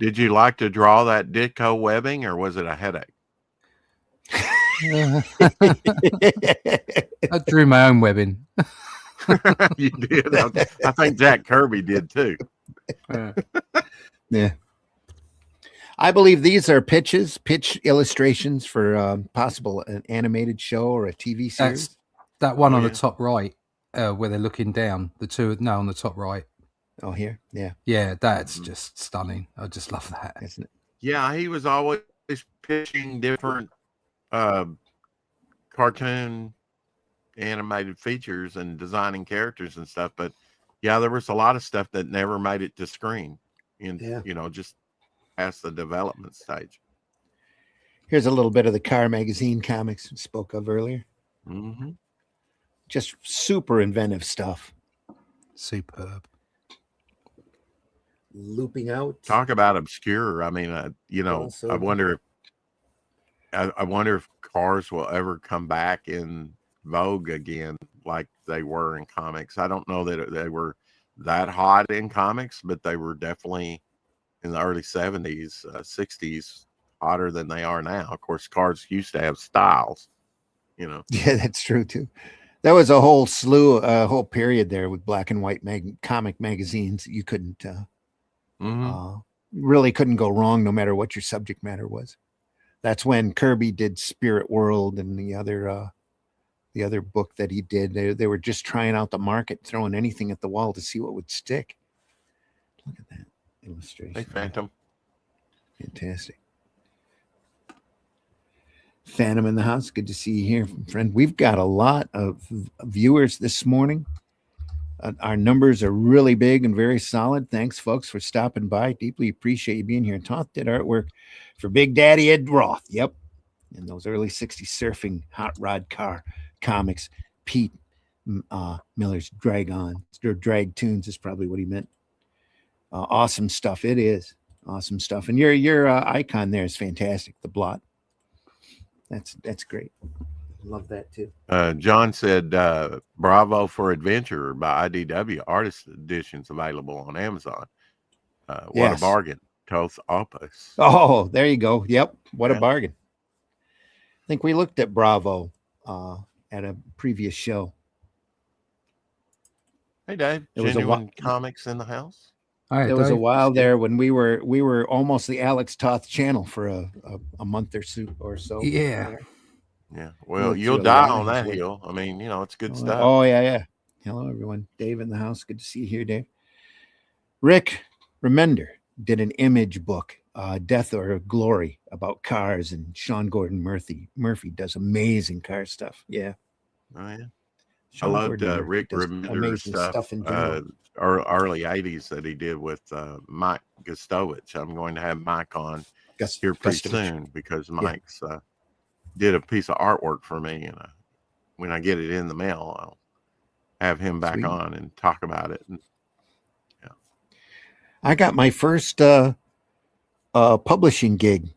Did you like to draw that Ditko webbing, or was it a headache? I drew my own webbing. You did. I think Jack Kirby did too. Yeah. I believe these are pitch illustrations for possible an animated show or a TV series. That's that one on the top right, where they're looking down. On the top right. Oh, here, yeah, that's just stunning. I just love that, isn't it? Yeah, he was always pitching different cartoon animated features and designing characters and stuff, but there was a lot of stuff that never made it to screen, just past the development stage. Here's a little bit of the Car Magazine comics we spoke of earlier. Just super inventive stuff. Superb. Looping out. Talk about obscure. I mean, I wonder if cars will ever come back in vogue again like they were in comics. I don't know that they were that hot in comics, but they were definitely in the early 70s, 60s, hotter than they are now. Of course, cars used to have styles, Yeah, that's true too. There was a whole slew, a whole period there with black and white comic magazines. You couldn't really couldn't go wrong no matter what your subject matter was. That's when Kirby did Spirit World and the other book that he did. They were just trying out the market, throwing anything at the wall to see what would stick. Look at that illustration. Hey, Phantom. Fantastic. Phantom in the house. Good to see you here, friend. We've got a lot of viewers this morning. Our numbers are really big and very solid. Thanks, folks, for stopping by. Deeply appreciate you being here. And Toth did artwork for Big Daddy Ed Roth. Yep. And those early 60s surfing hot rod car comics. Pete Miller's Drag Tunes is probably what he meant. Awesome stuff. It is awesome stuff. And your icon there is fantastic. The blot. That's great. Love that too. John said, "Bravo for Adventure" by IDW Artist Editions available on Amazon. What Yes. a bargain! Toth Opus. Oh, there you go. Yep. What a bargain. I think we looked at Bravo at a previous show. Hey, Dave. There was Genuine Comics in the house. Hi, There was a Dave. while there when we were almost the Alex Toth channel for a month or so. Yeah. Yeah. Well, Looks you'll really die good. on that He's hill. I mean, it's good Oh, stuff. oh yeah. Hello, everyone. Dave in the house. Good to see you here, Dave. Rick Remender did an image book, Death or Glory, about cars, and Sean Gordon Murphy does amazing car stuff. Yeah. Oh, yeah. Sean I loved Gordon Murphy Rick does Remender's amazing stuff in general. early 80s that he did with Mike Gustovich. I'm going to have Mike on here pretty Gustovich. soon because Mike's did a piece of artwork for me, and when I get it in the mail, I'll have him back Sweet. on and talk about it. And, I got my first publishing gig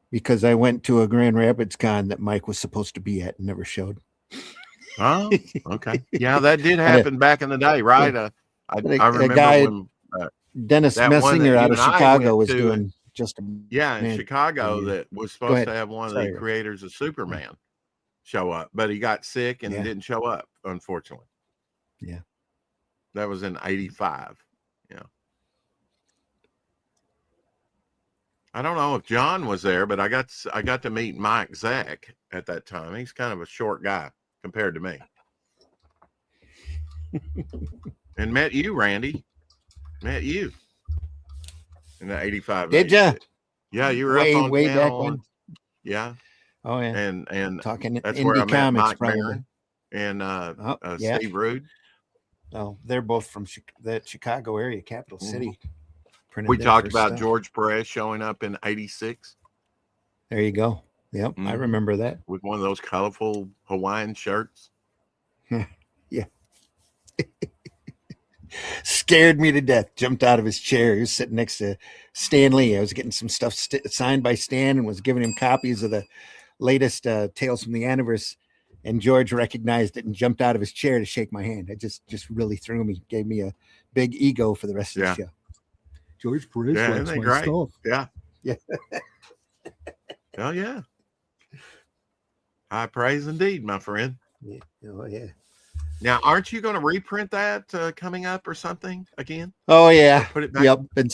because I went to a Grand Rapids con that Mike was supposed to be at and never showed. oh, okay. Yeah, that did happen back in the day, right? I remember guy, when Dennis that one that Messinger you out of and I Chicago went was to, doing just a in Chicago Yeah. that was Go supposed ahead. to have one of Sorry, the Rick. creators of Superman show up, but he got sick and didn't show up, unfortunately. Yeah. That was in 85. Yeah. I don't know if John was there, but I got to meet Mike Zack at that time. He's kind of a short guy compared to me. And met you, Randy. Met you in the 85. Did ya? Yeah, you were up on way back panel. when? Yeah. Oh yeah. And Talking that's where I indie met comics, Mike probably. Barron and Steve Rude. Oh, they're both from the Chicago area, capital city. We talked about George Perez showing up in 86. There you go. Yep, I remember that. With one of those colorful Hawaiian shirts. Yeah. Scared me to death. Jumped out of his chair. He was sitting next to Stan Lee. I was getting some stuff signed by Stan and was giving him copies of the latest Tales from the Universe. And George recognized it and jumped out of his chair to shake my hand. It just really threw me, gave me a big ego for the rest of the show. George Perez likes my great? stuff. Yeah. Yeah. Oh, yeah. High praise indeed, my friend. Yeah. Oh, yeah. Now, aren't you going to reprint that coming up or something again? Oh, yeah. Put it back. Yep. Been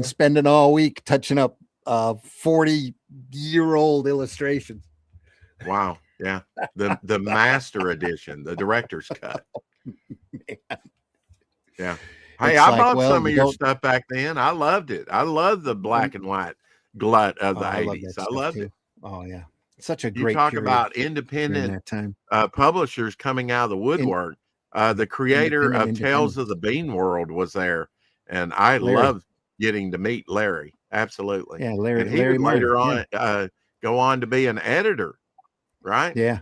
spending all week touching up 40-year-old illustrations. Wow. Yeah. The master edition, the director's cut. Yeah. Hey, I bought some of your stuff back then. I loved it. I loved the black and white glut of the 80s. I loved it. Oh, yeah. Such a great You talk period about independent that time. Publishers coming out of the woodwork. The creator of Tales of the Bean World was there, and I loved getting to meet Larry. Absolutely. Yeah, Larry. And he Larry would later Meyer, on go on to be an editor, right? Yeah.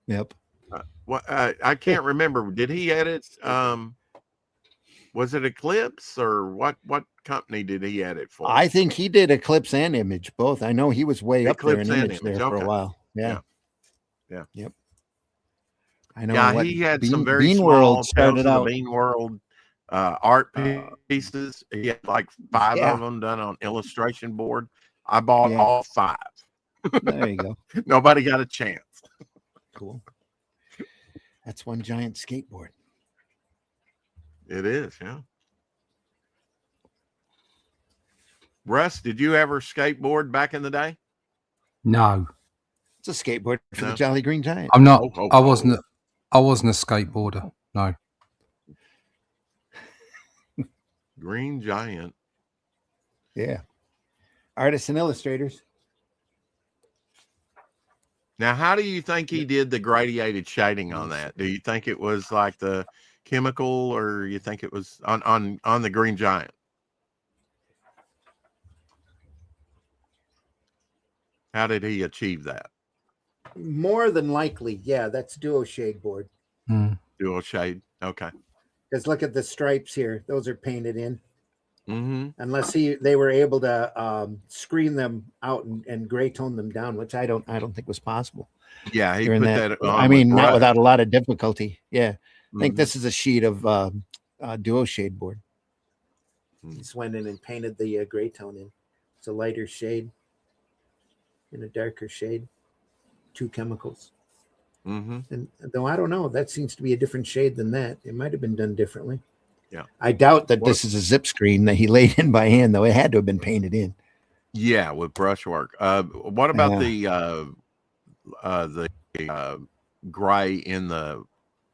Yep. I can't remember. Did he edit? Was it Eclipse or what company did he edit for? I think he did Eclipse and Image both. I know he was way Eclipse up there in and Image there for a while. Yeah. Yep. I know. Yeah, he had some very Bean small World started Tales of out. the Bean World art pieces. He had like 5 of them done on illustration board. I bought all 5. There you go. Nobody got a chance. Cool. That's one giant skateboard. It is, yeah. Russ, did you ever skateboard back in the day? No, It's a skateboard for No? the Jolly Green Giant. I'm not. Oh, I wasn't. I wasn't a skateboarder. No. Green Giant. Yeah. Artists and illustrators. Now, how do you think he did the gradiated shading on that? Do you think it was like the chemical, or you think it was on the Green Giant? How did he achieve that? More than likely, yeah, that's duo shade board. Mm. Dual shade. Okay. Because look at the stripes here; those are painted in. Mm-hmm. Unless they were able to screen them out and gray tone them down, which I don't think was possible. Yeah, he during put that. that on. I mean, with not brush. without a lot of difficulty. Yeah, I think Mhm. this is a sheet of duo shade board. Mm. Just went in and painted the gray tone in. It's a lighter shade and a darker shade. 2 chemicals. Mm-hmm. And though I don't know, that seems to be a different shade than that. It might have been done differently. Yeah. I doubt that this is a zip screen that he laid in by hand, though. It had to have been painted in. Yeah, with brushwork. What about the gray in the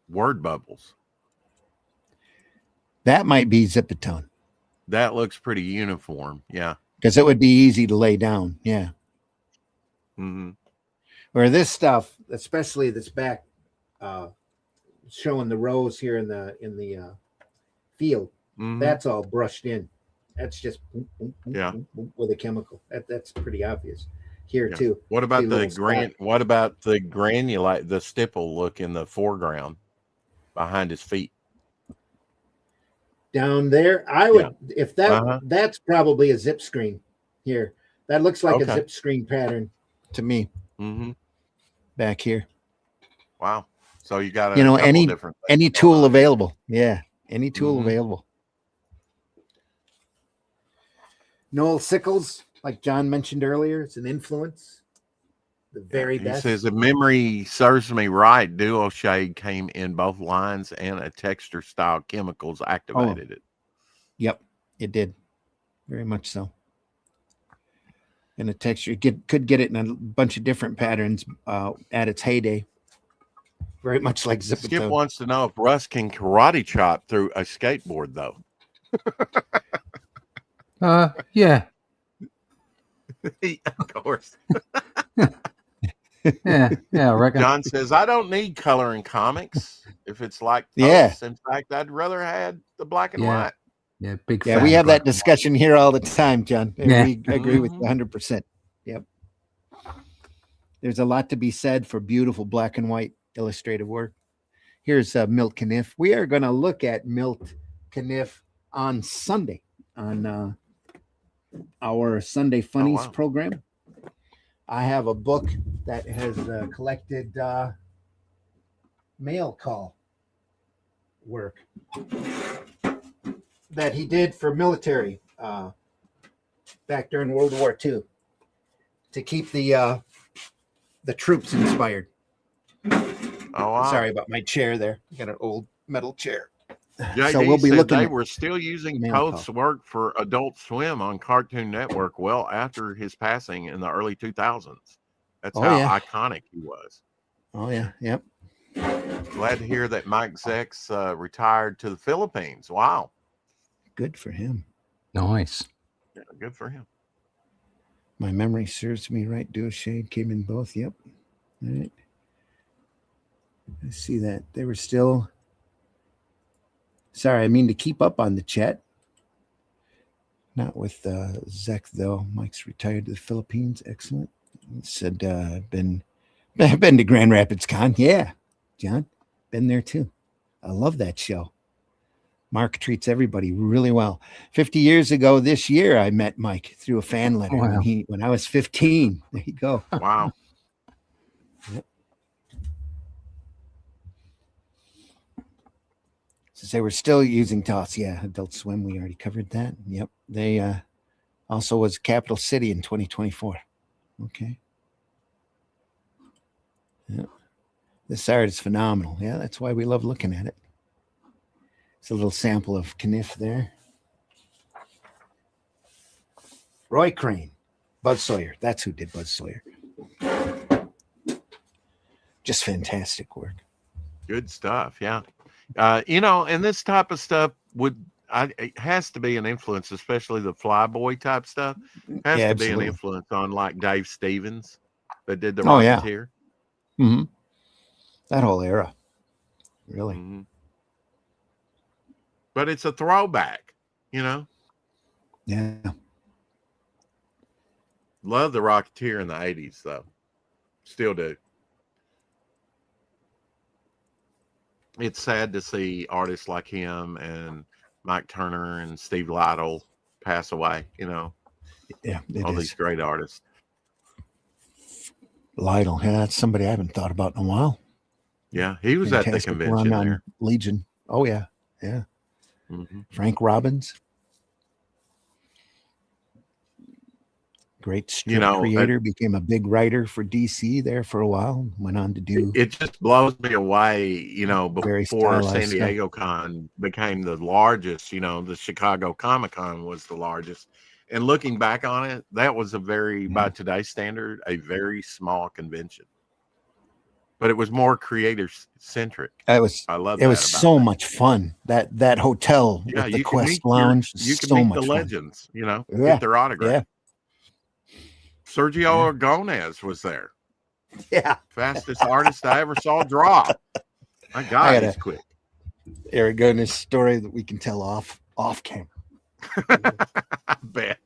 word bubbles? That might be Zipatone. That looks pretty uniform. Yeah. Because it would be easy to lay down. Yeah. Mm-hmm. Or this stuff, especially this back, showing the rows here in the field. Mm-hmm. That's all brushed in. That's just Yeah. with a chemical. That's pretty obvious here Yeah. too. What about See a the little spot. What about the granulate, the stipple look in the foreground behind his feet? Down there, I would if that that's probably a zip screen here. That looks like a zip screen pattern to me. Mm-hmm. Back here. Wow. So you got any tool available. Yeah. Any tool available. Noel Sickles, like John mentioned earlier, it's an influence. The very best. He says, if memory serves me right, duo shade came in both lines and a texture style chemicals activated it. Yep, it did. Very much so. And a texture, could get it in a bunch of different patterns at its heyday. Very much like Zipatone. Skip wants to know if Russ can karate chop through a skateboard, though. Yeah. Of course. Yeah, I reckon. John says, I don't need color in comics. If it's like Toth's. In fact, I'd rather had the black and white. Yeah, big Yeah, fan we of have black that discussion here all the time, John. Yeah. We agree with you 100%. Yep. There's a lot to be said for beautiful black and white illustrative work. Here's Milt Caniff. We are going to look at Milt Caniff on Sunday on our Sunday Funnies program. I have a book that has collected mail call work that he did for military back during World War II to keep the troops inspired. Oh, wow. Sorry about my chair there. I got an old metal chair. JD So we'll be said looking they at were still using mail Toth's work for Adult Swim on Cartoon Network well after his passing in the early 2000s. That's iconic he was. Oh, yeah. Yep. Glad to hear that Mike Zex retired to the Philippines. Wow. Good for him. Nice. Yeah, good for him. My memory serves me right. Duo shade came in both. Yep. All right. I see that. They were still... Sorry, I mean to keep up on the chat. Not with Zek, though. Mike's retired to the Philippines. Excellent. He said, been to Grand Rapids Con. Yeah, John. Been there, too. I love that show. Mark treats everybody really well. 50 years ago this year, I met Mike through a fan letter when I was 15. There you go. Wow. Yep. Since they were still using Toth's, yeah, Adult Swim, we already covered that. Yep. They also was Capital City in 2024. Okay. Yeah. This art is phenomenal. Yeah, that's why we love looking at it. It's a little sample of Caniff there. Roy Crane, Buzz Sawyer. That's who did Buzz Sawyer. Just fantastic work. Good stuff. Yeah. And this type of stuff it has to be an influence, especially the Flyboy type stuff. Has Yeah, to be an absolutely. influence on like Dave Stevens that did the Oh, yeah. Rocketeer. Mm-hmm. That whole era, really. Mm-hmm. But it's a throwback, Yeah. Love the Rocketeer in the 80s, though. Still do. It's sad to see artists like him and Mike Turner and Steve Lytle pass away, Yeah, it all is. these great artists. Lytle, yeah, that's somebody I haven't thought about in a while. Yeah, he was at the Fantastic convention run on there. Legion. Oh, yeah. Yeah. Mm-hmm. Frank Robbins. Great strip creator, became a big writer for DC there for a while. Went on to do. It just blows me away, Very before San stylized stuff. Diego Con became the largest, the Chicago Comic Con was the largest. And looking back on it, that was by today's standard, a very small convention. But it was more creator centric. I love it was so much fun. That hotel with the Quest Lounge. You can so meet much the fun. legends, get their autograph. Yeah. Sergio Aragonés was there. Yeah. Fastest artist I ever saw draw. My God, he's quick. Aragonés story that we can tell off camera. I bet.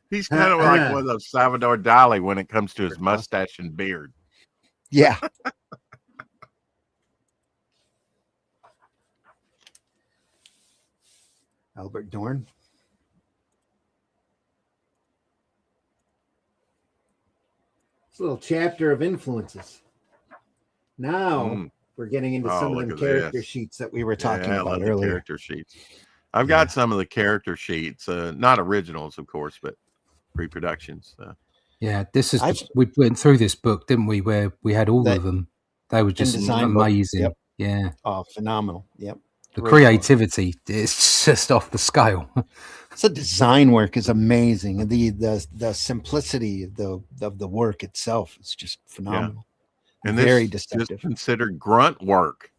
He's kind of like one of those Salvador Dali when it comes to his mustache and beard. Yeah. Albert Dorn. It's a little chapter of influences. Now we're getting into some of the character sheets that we were talking about earlier. Character sheets. I've got some of the character sheets, not originals, of course, but reproductions. Yeah, we went through this book, didn't we? Where we had all of them. They were just amazing. Yep. Yeah. Oh, phenomenal. Yep. The creativity is just off the scale. The design work is amazing. The simplicity of the work itself is just phenomenal. Yeah. And very this deceptive. Is considered grunt work.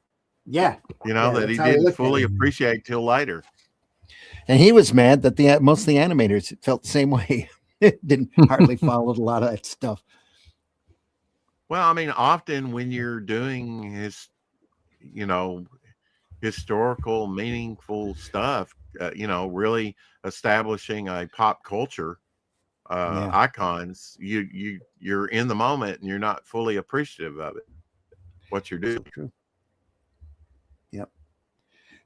Yeah. That he didn't fully appreciate till later. And he was mad that most of the animators felt the same way. Didn't hardly follow a lot of that stuff. Well, I mean, often when you're doing historical, meaningful stuff, really establishing a pop culture icons, you're in the moment and you're not fully appreciative of it. What you're doing. True. Yep.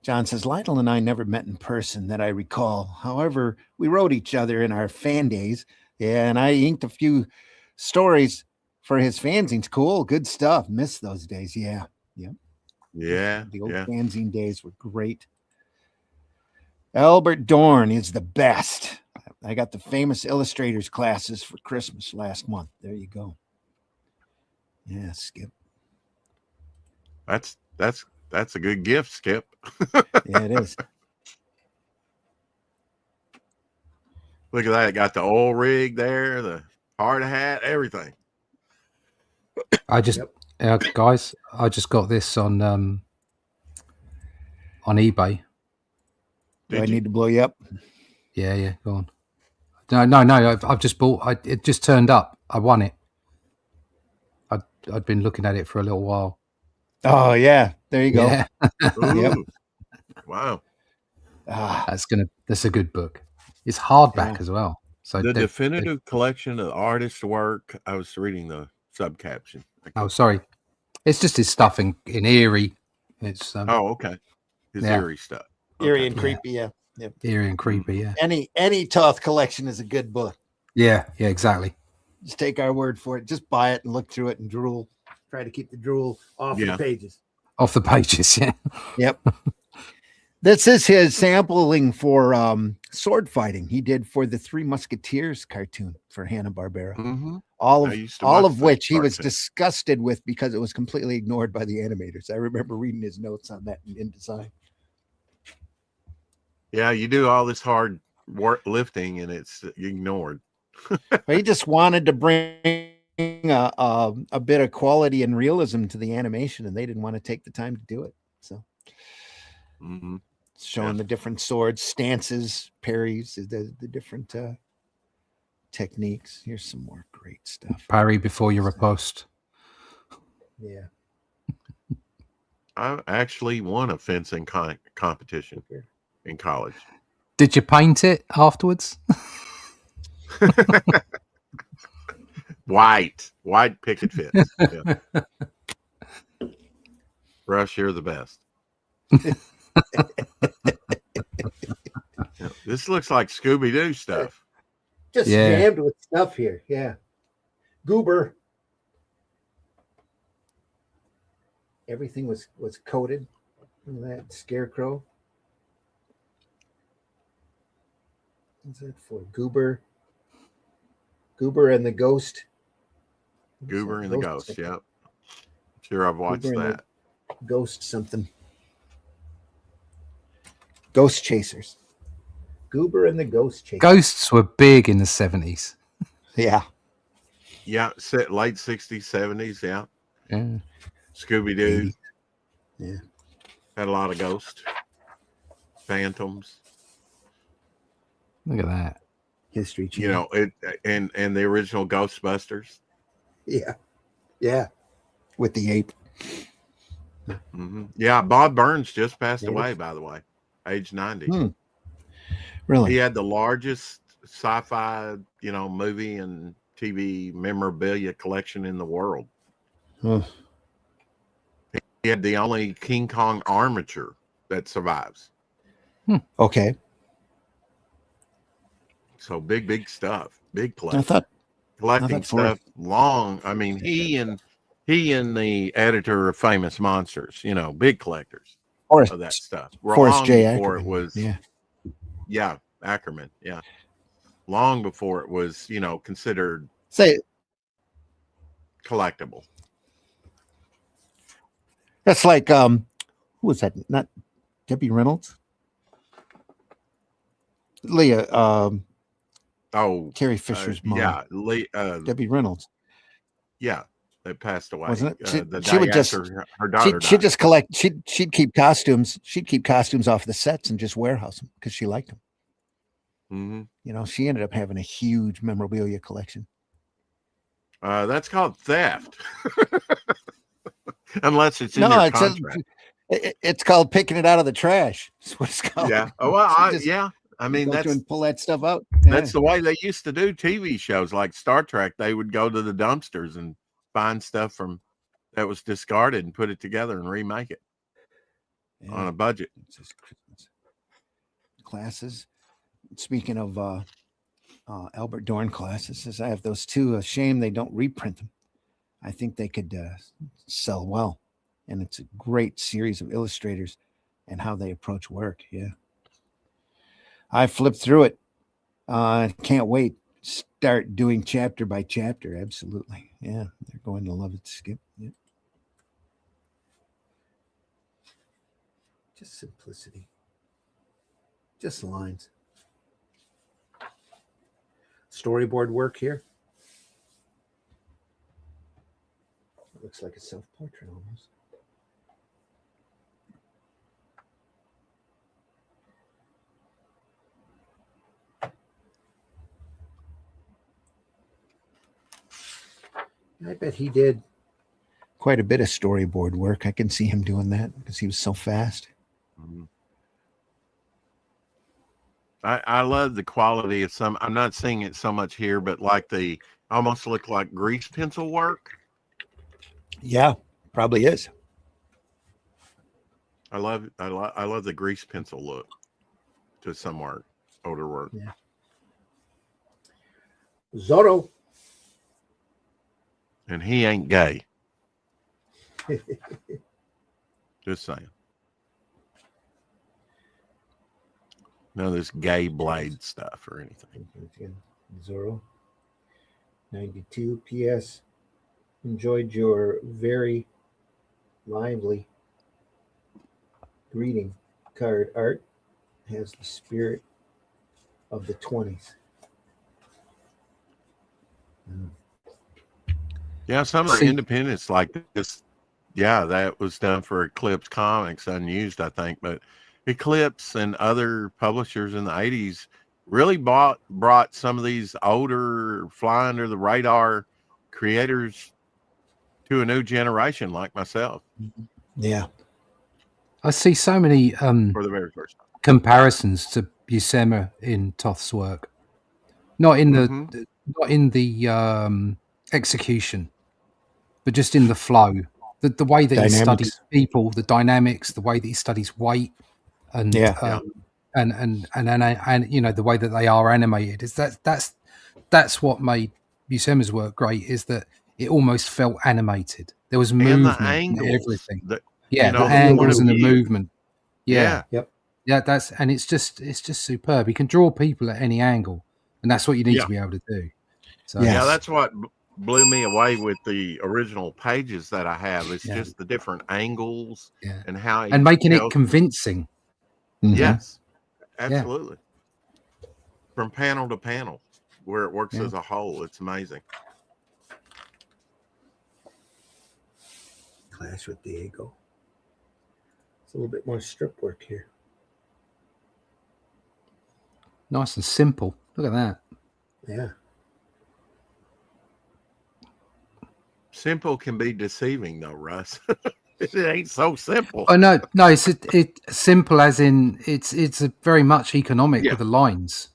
John says, Lytle and I never met in person that I recall. However, we wrote each other in our fan days. Yeah, and I inked a few stories for his fanzines. Cool, good stuff. Miss those days. Yeah. Yep. Yeah. The old fanzine days were great. Albert Dorn is the best. I got the famous illustrators classes for Christmas last month. There you go. Yeah, Skip. That's a good gift, Skip. Yeah, it is. Look at that. It got the oil rig there, the hard hat, everything. Guys, I just got this on eBay. Do I need to blow you up? Yeah, go on. No, I've just bought. It just turned up. I won it. I'd been looking at it for a little while. Oh yeah, there you go. Yeah. Yep. Wow. That's a good book. It's hardback as well. So the definitive collection of artist work. I was reading the subcaption. Oh, sorry. It's just his stuff in Erie. It's okay. His Erie stuff. Eerie and creepy, yeah. Yep. Eerie and creepy, yeah. Any Toth collection is a good book. Yeah, exactly. Just take our word for it. Just buy it and look through it and drool. Try to keep the drool off the pages. Off the pages, yeah. Yep. This is his sampling for sword fighting he did for the Three Musketeers cartoon for Hanna-Barbera. Mm-hmm. All of which he was disgusted with because it was completely ignored by the animators. I remember reading his notes on that in design. Yeah, you do all this hard work lifting and it's ignored. He just wanted to bring a bit of quality and realism to the animation, and they didn't want to take the time to do it. So, showing the different swords, stances, parries, the different techniques. Here's some more great stuff. Parry before you riposte. Yeah. I actually won a fencing competition in college. Did you paint it afterwards? White picket fence. Yeah. Rush, you're the best. Yeah, this looks like Scooby-Doo stuff. Just jammed with stuff here. Yeah. Goober. Everything was coated. Look at that scarecrow. What's that for? Goober. Goober and the Ghost. Goober and the Ghost. Yeah. Sure, I've watched that. Ghost something. Ghost Chasers. Goober and the Ghost Chasers. Ghosts were big in the 70s. Yeah. Yeah, late 60s, 70s. Yeah. Yeah. Scooby-Doo. Yeah. Had a lot of ghosts. Phantoms. Look at that. History Channel. You know, it and the original Ghostbusters. Yeah. Yeah. With the ape. Mm-hmm. Yeah, Bob Burns just passed away, by the way, age 90. Really? He had the largest sci-fi, movie and TV memorabilia collection in the world. He had the only King Kong armature that survives. Okay. So big stuff, big collection. I thought collecting stuff long. I mean, he and the editor of Famous Monsters, big collectors of that stuff. Forrest J. Before Ackerman. it was, Ackerman, long before it was, considered collectible. That's like who was that? Not Debbie Reynolds. Leah. Carrie Fisher's mom. Yeah, Debbie Reynolds. Yeah, that passed away. Wasn't it? She would just her daughter. She'd just collect. She'd keep costumes. She'd keep costumes off the sets and just warehouse them because she liked them. Mm-hmm. She ended up having a huge memorabilia collection. That's called theft, unless it's in your contract. It's called picking it out of the trash. That's what it's called. Yeah. Oh well, I mean, pull that stuff out. That's the way they used to do TV shows like Star Trek. They would go to the dumpsters and find stuff that was discarded and put it together and remake it on a budget. Classes. Speaking of Albert Dorn classes, says I have those too. A shame they don't reprint them. I think they could sell well, and it's a great series of illustrators and how they approach work. Yeah. I flipped through it. Can't wait. Start doing chapter by chapter. Absolutely. Yeah. They're going to love it. Skip. Yeah. Just simplicity. Just lines. Storyboard work here. It looks like a self-portrait almost. I bet he did quite a bit of storyboard work. I can see him doing that because he was so fast. Mm-hmm. I love the quality of some. I'm not seeing it so much here, but like the almost look like grease pencil work. Yeah, probably is. I love the grease pencil look to some work, older work. Yeah. Zorro. And he ain't gay. Just saying. None of this gay blade stuff or anything. Zorro. 92 PS. Enjoyed your very lively greeting card art. Has the spirit of the 20s. Yeah, some of the See- independents like this. Yeah, that was done for Eclipse Comics, unused, I think. But Eclipse and other publishers in the 80s really brought some of these older, fly under the radar creators to a new generation like myself Yeah. I see so many for the very first time. comparisons to Buscema in Toth's work. Not in the not in the execution, but just in the flow. The way that he Dynamics. studies people, the dynamics, the way that he studies weight, and Yeah. and you know the way that they are animated is that's what made Buscema's work great, is that it almost felt animated. There was And the movement and angles, everything. the Yeah, the point angles of and the view. movement. Yeah, Yeah, yeah, it's just superb. You can draw people at any angle, and that's what you need Yeah. to be able to do. So Yeah. yeah, that's what blew me away with the original pages that I have. It's Yeah. just the different angles yeah, and how he and making it tells- convincing. Mhm. Yes, absolutely. From panel to panel, where it works Yeah. as a whole, it's amazing. Clash with Diego. It's a little bit more strip work here. Nice and simple. Look at that. Yeah. Simple can be deceiving, though, Russ. It ain't so simple. Oh no, it's simple as in it's a very much economic Yeah. with the lines.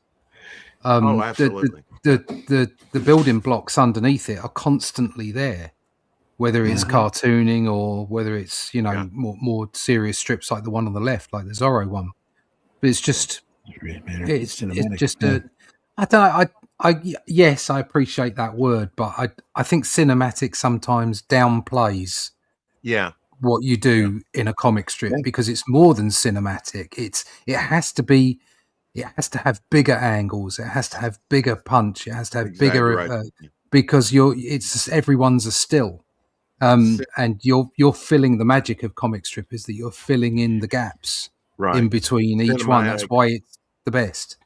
Oh, absolutely. The building blocks underneath it are constantly there, whether it's Mhm. cartooning or whether it's Yeah. more serious strips like the one on the left, like the Zorro one. But it's just it's cinematic. just Yeah. I don't know. Yes, I appreciate that word, but I think cinematic sometimes downplays Yeah. what you do in a comic strip Yeah. because it's more than cinematic. It has to have bigger angles. It has to have bigger punch. It has to have bigger Exaggerate. because everyone's a still. And you're filling the magic of comic strip is that you're filling in the gaps Right. in between each one. That's Cinematic. why it's the best.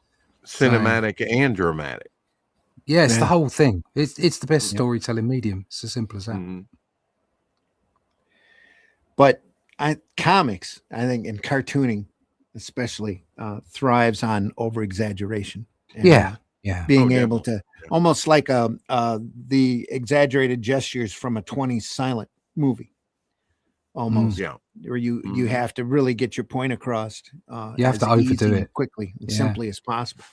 Cinematic and dramatic. Yeah, it's the Yeah. whole thing. It's the best Yeah. storytelling medium. It's as simple as that. Mhm. But comics, I think, and cartooning especially, thrives on over exaggeration. Yeah, yeah. Being Oh, able definitely. to almost like the exaggerated gestures from a 20s silent movie, almost, Yeah. where you Mhm. have to really get your point across. You have as to overdo easy and it. quickly and Yeah. simply as possible,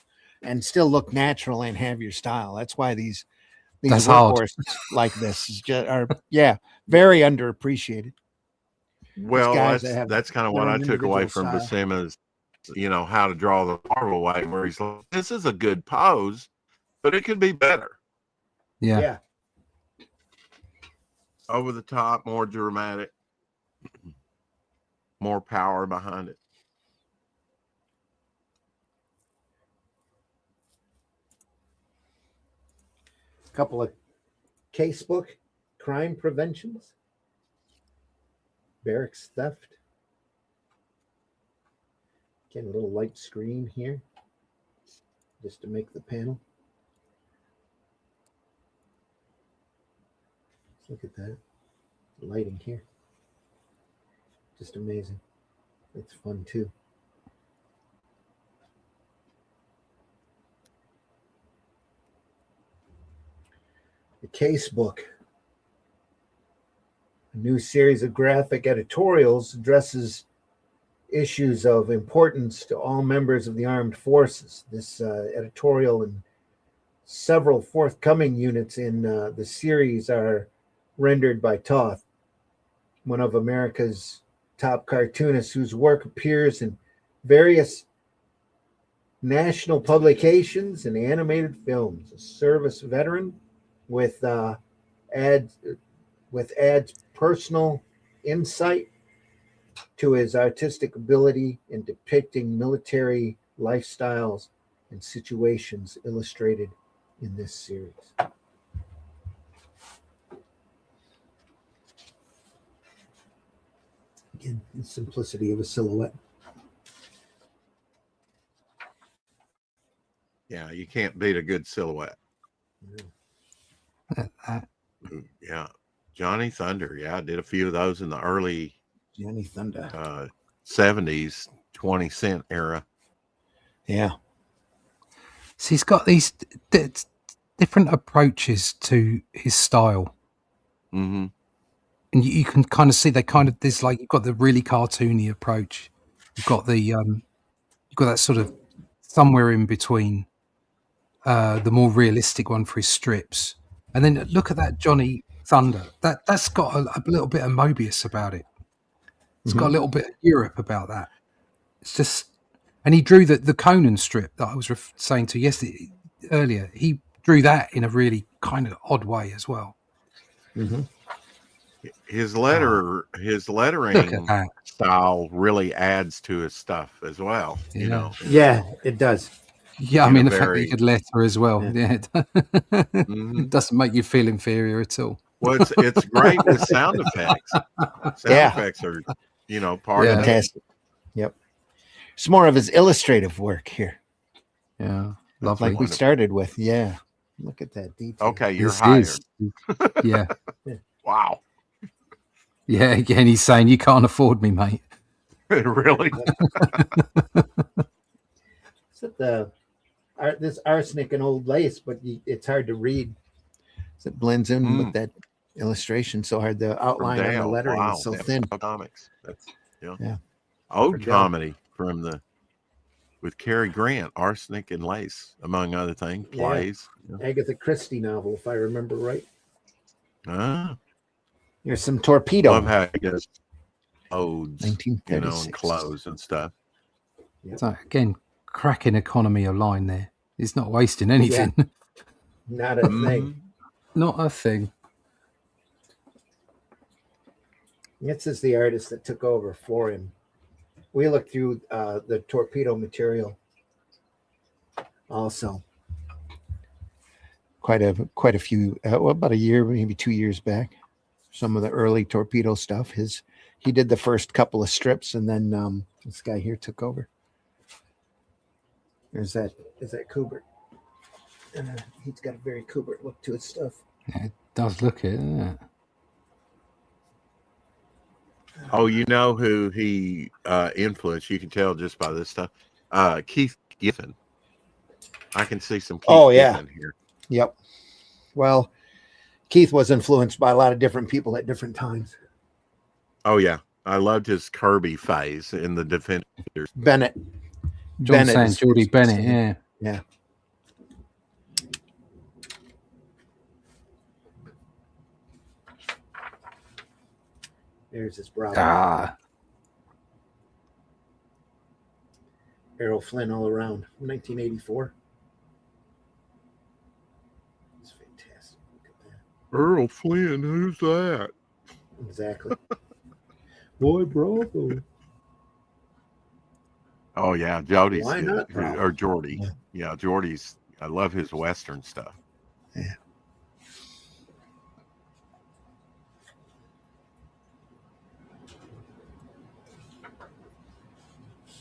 and still look natural and have your style. That's why these That's hard. workhorses like this are very underappreciated. Well, guys that have that's kind of their what I own took away individual from style. Buscema's, how to draw the Marvel way, where he's like, this is a good pose, but it could be better. Yeah. Over the top, more dramatic, more power behind it. A couple of casebook crime preventions, barracks theft. Get a little light screen here just to make the panel. Look at that. The lighting here. Just amazing. It's fun too. The Casebook. A new series of graphic editorials addresses issues of importance to all members of the armed forces. This editorial and several forthcoming units in the series are rendered by Toth, one of America's top cartoonists whose work appears in various national publications and animated films. A service veteran with adds personal insight to his artistic ability in depicting military lifestyles and situations illustrated in this series. Again, the simplicity of a silhouette. Yeah, you can't beat a good silhouette. Uh, Yeah. Johnny Thunder. Yeah, I did a few of those in the early Johnny Thunder. 70s, 20 cent era. Yeah. So he's got these different approaches to his style. Mm-hmm. And you can kind of see there's like, you've got the really cartoony approach. You've got you've got that sort of somewhere in between, the more realistic one for his strips. And then look at that Johnny Thunder. That's got a little bit of Mobius about it. It's got a little bit of Europe about that. It's just, and he drew the Conan strip that I was saying to yesterday earlier. He drew that in a really kind of odd way as well. Mm-hmm. His lettering style really adds to his stuff as well. Yeah. You know. Yeah, it does. Yeah, I mean, the fact that you could letter as well. Yeah. It doesn't make you feel inferior at all. Well, it's great with sound effects. Sound effects are, part of it. Yep. It's more of his illustrative work here. Yeah, lovely. Like we started with. Yeah. Look at that detail. Okay, you're hired. Yeah. Wow. Yeah, again, he's saying, you can't afford me, mate. Really? Is it this arsenic and old lace, but it's hard to read. It blends in with that illustration so hard. The outline on the lettering is so thin. Comics. That's old comedy with Cary Grant, Arsenic and Lace, among other things, plays. Agatha Christie novel, if I remember right. Here's some Torpedo. Love how he does odes, 1936. and clothes and stuff. Yep. So again, cracking economy of line there. He's not wasting anything. Yeah. Not a thing. Not a thing. This is the artist that took over for him. We looked through the Torpedo material also. Quite a few, about a year, maybe 2 years back. Some of the early Torpedo stuff. He did the first couple of strips, and then this guy here took over. Is that Kubert? He's got a very Kubert look to his stuff. Yeah, it does look it, doesn't it? Oh, you know who he influenced? You can tell just by this stuff. Keith Giffen. I can see some Keith Giffen here. Yep. Well, Keith was influenced by a lot of different people at different times. Oh, yeah. I loved his Kirby phase in the Defenders. Bennett. John saying Geordie Bennett, yeah. Yeah. There's his brother. Errol Flynn all around. 1984. It's fantastic. Look at that. Earl Flynn, who's that? Exactly. Boy, Bravo. Oh, yeah. Jody's Why not, or Geordie. Yeah, Geordie's. I love his Western stuff. Yeah.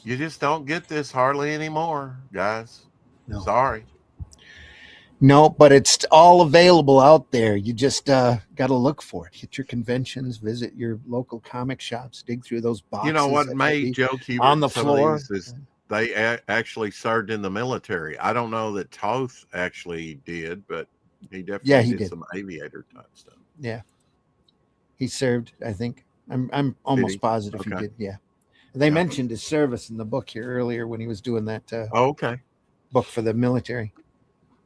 You just don't get this hardly anymore, guys. No. Sorry. No, but it's all available out there. You just got to look for it. Hit your conventions, visit your local comic shops, dig through those boxes. You know what made Joe Kubert on the floor is they actually served in the military. I don't know that Toth actually did, but he definitely did some aviator type stuff. Yeah, he served. I think I'm almost positive he did. Yeah, they mentioned his service in the book here earlier when he was doing that. Book for the military.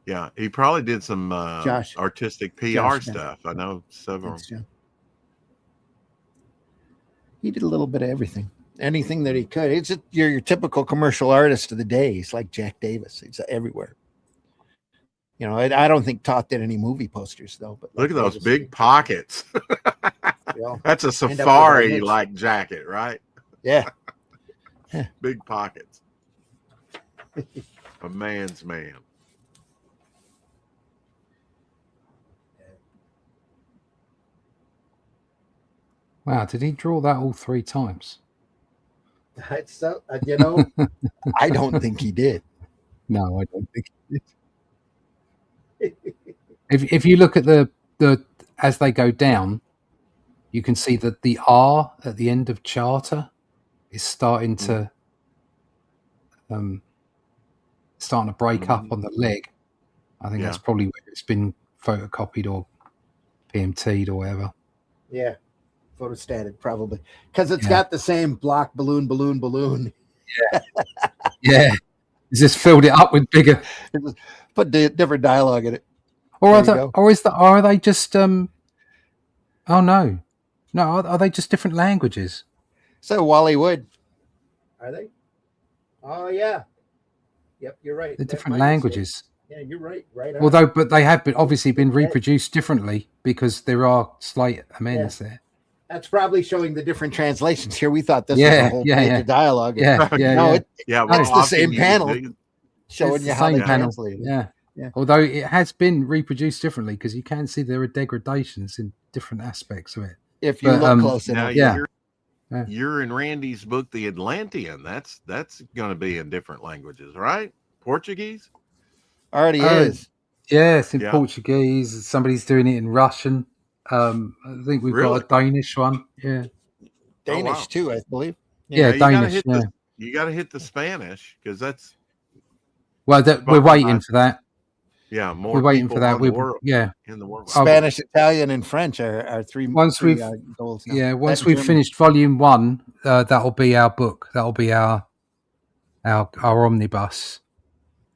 Yeah, he probably did some artistic PR stuff. I know several. Thanks, he did a little bit of everything, anything that he could. It's your typical commercial artist of the day. He's like Jack Davis. He's everywhere. You know, I don't think Toth did any movie posters though. But look at those big pockets. That's a safari like jacket, right? Yeah. Big pockets. A man's man. Wow, did he draw that all 3 times? So, I don't think he did. No, I don't think he did. If you look at the as they go down, you can see that the R at the end of charter is starting to break up on the leg. I think that's probably where it's been photocopied or PMT'd or whatever. Yeah, photostated probably because it's got the same block balloon. Yeah. It's just filled it up with bigger. Put different dialogue in it. Or are they just oh no. Are they just different languages? So Wally Wood. Are they? Oh yeah. Yep, you're right. They're different languages. Yeah, you're right. Right. But they have obviously been reproduced differently because there are slight amends there. That's probably showing the different translations. Here we thought this was a whole page of dialogue. It's the same panel showing you how they translate it. Yeah. Although it has been reproduced differently because you can see there are degradations in different aspects of it. If you look close enough. You're in Randy's book, The Atlantean. That's going to be in different languages, right? Portuguese? Already is. Yeah, it's in Portuguese. Somebody's doing it in Russian. I think we've got a Danish one. Yeah. Danish too, I believe. Yeah, Danish. You got to hit the Spanish because that's. Well, we're waiting for that. Yeah, we're waiting for that. In the world. Spanish, Italian, and French are three. Once we've goals now. Once we've finished volume 1, that'll be our book. That'll be our omnibus,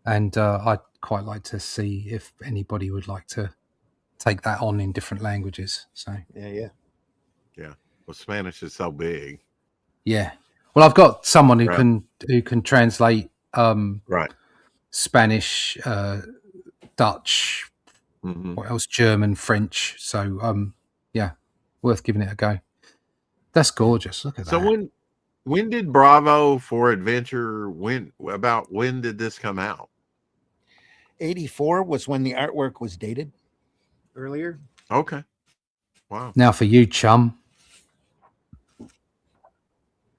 and I'd quite like to see if anybody would like to take that on in different languages. So yeah. Well, Spanish is so big. Yeah. Well, I've got someone who can translate Spanish, Dutch, what else? German, French. So worth giving it a go. That's gorgeous. Look at that. So when did Bravo for Adventure when did this come out? 84 was when the artwork was dated. Earlier. Okay. Wow. Now for you, chum.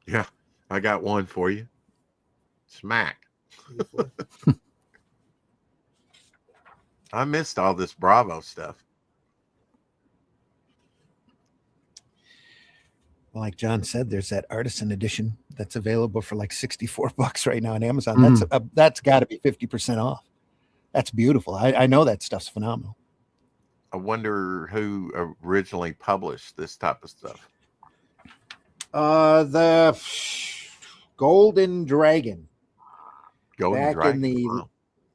Yeah, I got one for you. Smack. I missed all this Bravo stuff. Well, like John said, there's that artisan edition that's available for like $64 right now on Amazon. That's got to be 50% off. That's beautiful. I know that stuff's phenomenal. I wonder who originally published this type of stuff. The Golden Dragon. Back in the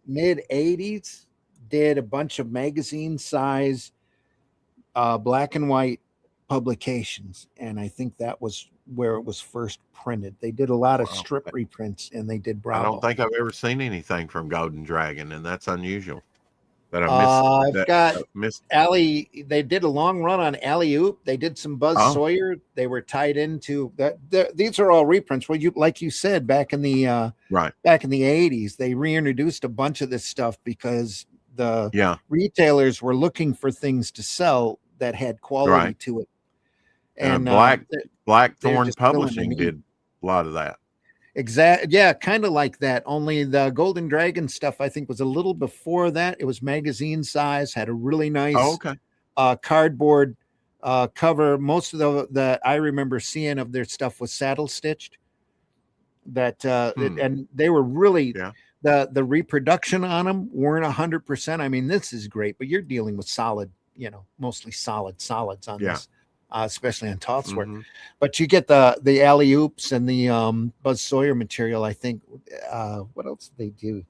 mid 80s, did a bunch of magazine size black and white publications, and I think that was where it was first printed. They did a lot of strip reprints, and they did Bravo. I don't think I've ever seen anything from Golden Dragon, and that's unusual. That I missed. Alley. They did a long run on Alley Oop. They did some Buzz Sawyer. They were tied into that. These are all reprints. Well, like you said, back in the back in the 80s, they reintroduced a bunch of this stuff because the retailers were looking for things to sell that had quality to it. And Blackthorn Publishing did a lot of that. Exactly. Yeah, kind of like that. Only the Golden Dragon stuff, I think, was a little before that. It was magazine size, had a really nice cardboard cover. Most of the I remember seeing of their stuff was saddle stitched. And they were really the reproduction on them weren't 100%. I mean, this is great, but you're dealing with solid, mostly solids on this. Especially on Toth's work, but you get the alley oops and the Buzz Sawyer material. I think. What else did they do?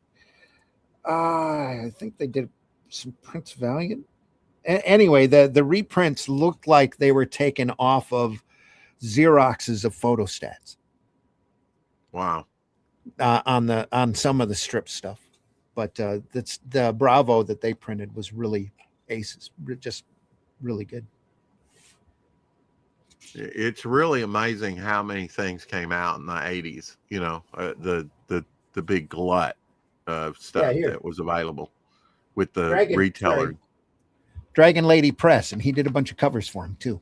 I think they did some Prince Valiant. Anyway, the reprints looked like they were taken off of Xeroxes of photostats. Wow. On some of the strip stuff, but that's the Bravo that they printed was really aces, just really good. It's really amazing how many things came out in the 80s, the big glut of stuff that was available with the retailer. Dragon Lady Press, and he did a bunch of covers for him too.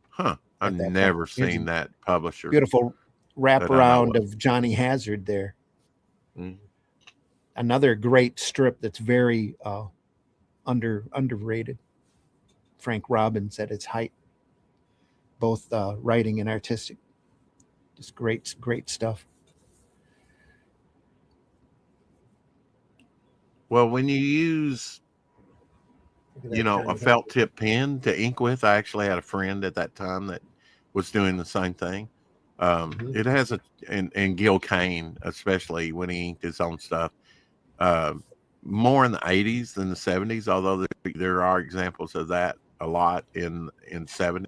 Huh. I've never seen that publisher. Beautiful wraparound of Johnny Hazard there. Another great strip that's very underrated. Frank Robbins at its height, both writing and artistic. Just great stuff. Well, when you use, a felt tip pen to ink with, I actually had a friend at that time that was doing the same thing. It has and Gil Kane, especially when he inked his own stuff, more in the 80s than the 70s, although there are examples of that a lot in 70s.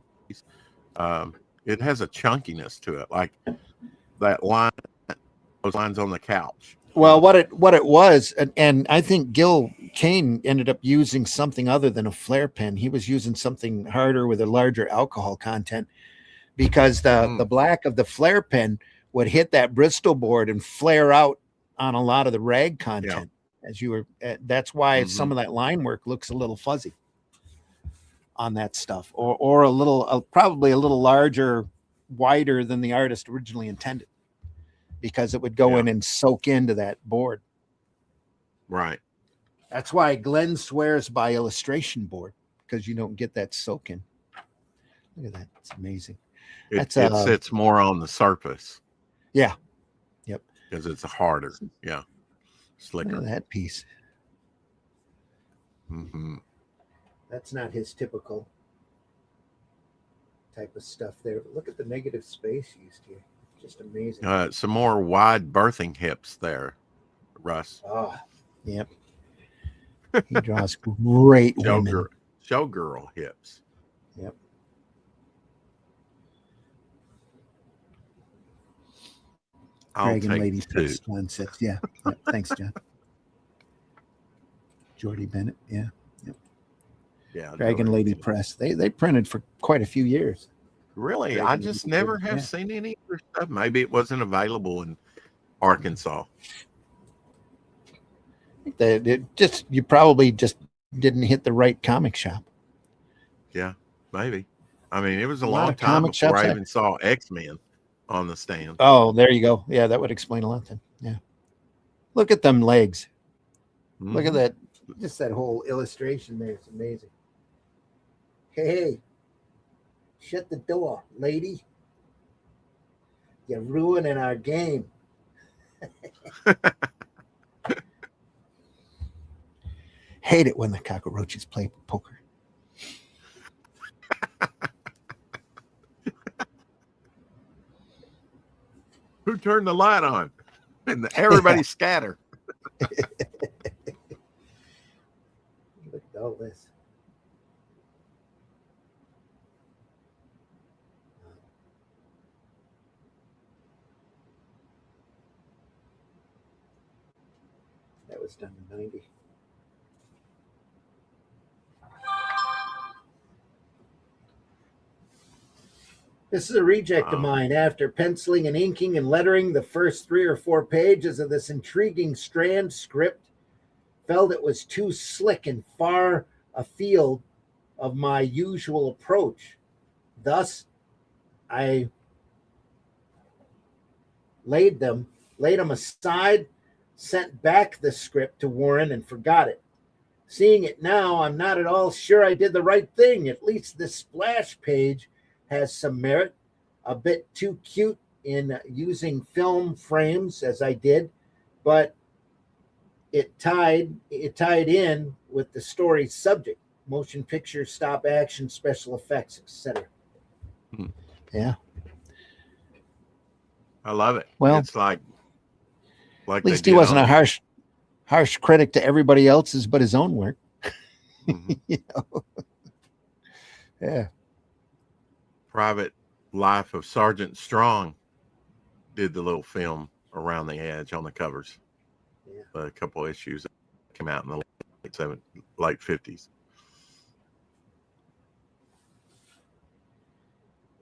It has a chunkiness to it, like that line, those lines on the couch. Well, what it was, and I think Gil Kane ended up using something other than a flare pen. He was using something harder with a larger alcohol content, because the black of the flare pen would hit that Bristol board and flare out on a lot of the rag content. As you were, that's why some of that line work looks a little fuzzy on that stuff, or a little, probably a little larger, wider than the artist originally intended, because it would go in and soak into that board. Right. That's why Glenn swears by illustration board, because you don't get that soak in. Look at that. It's amazing. It sits more on the surface. Yeah. Yep. Because it's harder. Yeah. Slicker. Look at that piece. That's not his typical type of stuff there. But look at the negative space used here. Just amazing. Some more wide birthing hips there, Russ. Oh, yep. He draws great women. Showgirl hips. Yep. Dragon Lady Press one sets. Yeah. Yep. Thanks, John. Jordy Bennett. Yeah. Yep. Yeah. Dragon Lady Press. They printed for quite a few years. Really? I just never have seen any of their stuff. Maybe it wasn't available in Arkansas. You probably just didn't hit the right comic shop. Yeah, maybe. I mean, it was a long time before I even saw X-Men on the stand. Oh, there you go. Yeah, that would explain a lot then. Yeah. Look at them legs. Look at that. Just that whole illustration there. It's amazing. Hey, shut the door, lady. You're ruining our game. Hate it when the cockroaches play poker. Who turned the light on? And everybody scatter. Look at all this. That was done in 90. This is a reject of mine. After penciling and inking and lettering the first 3 or 4 pages of this intriguing Strand script, felt it was too slick and far afield of my usual approach. Thus, I laid them aside, sent back the script to Warren, and forgot it. Seeing it now, I'm not at all sure I did the right thing. At least this splash page has some merit. A bit too cute in using film frames as I did, but it tied in with the story's subject: motion picture, stop action, special effects, etc. Yeah, I love it. Well, it's like at least he wasn't a harsh critic to everybody else's but his own work. You know? Yeah. Private Life of Sergeant Strong did the little film around the edge on the covers. Yeah. A couple issues that came out in the late 50s.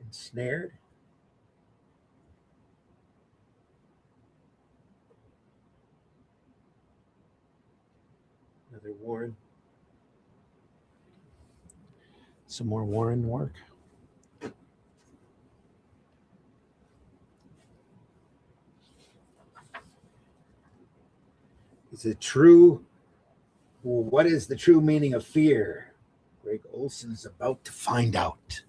Ensnared. Another Warren. Some more Warren work. Is it true? Well, what is the true meaning of fear? Greg Olson is about to find out.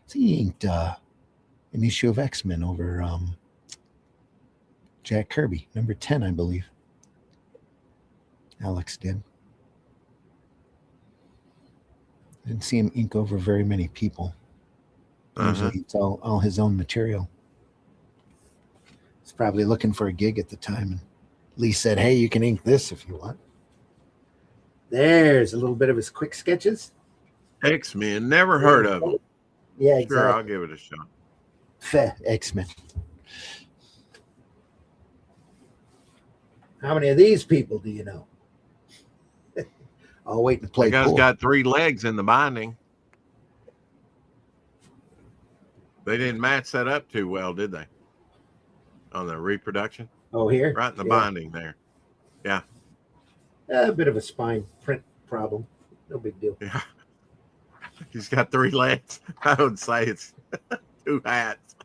So he inked an issue of X-Men over Jack Kirby, number 10, I believe. Alex did. Didn't see him ink over very many people. Usually it's all his own material. He's probably looking for a gig at the time, and Lee said, "Hey, you can ink this if you want." There's a little bit of his quick sketches. X-Men, never heard of them. Yeah, exactly. Sure, I'll give it a shot. X-Men. How many of these people do you know? I'll wait to play. The guy's pool. got 3 legs in the binding. They didn't match that up too well, did they? On the reproduction? Oh, here? Right in the binding there. Yeah. A bit of a spine print problem. No big deal. Yeah. He's got 3 legs. I would say it's 2 hats.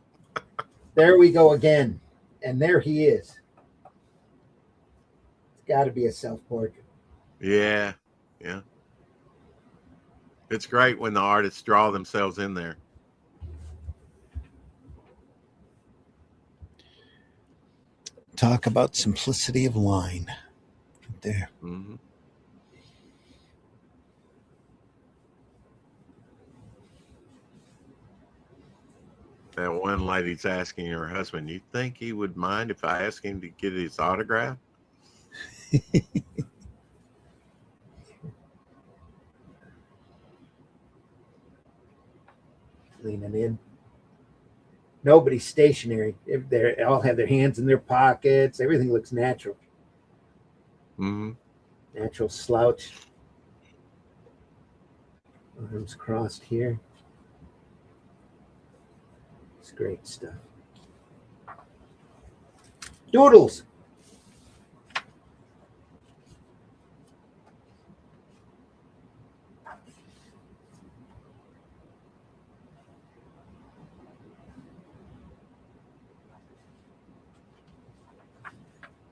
There we go again. And there he is. It's got to be a self-portrait. Yeah. Yeah. It's great when the artists draw themselves in there. Talk about simplicity of line. Right there. Mm-hmm. That one lady's asking her husband, "You think he would mind if I ask him to get his autograph?" Leaning in. Nobody's stationary. They all have their hands in their pockets. Everything looks natural. Mm-hmm. Natural slouch. Arms crossed here. It's great stuff. Doodles.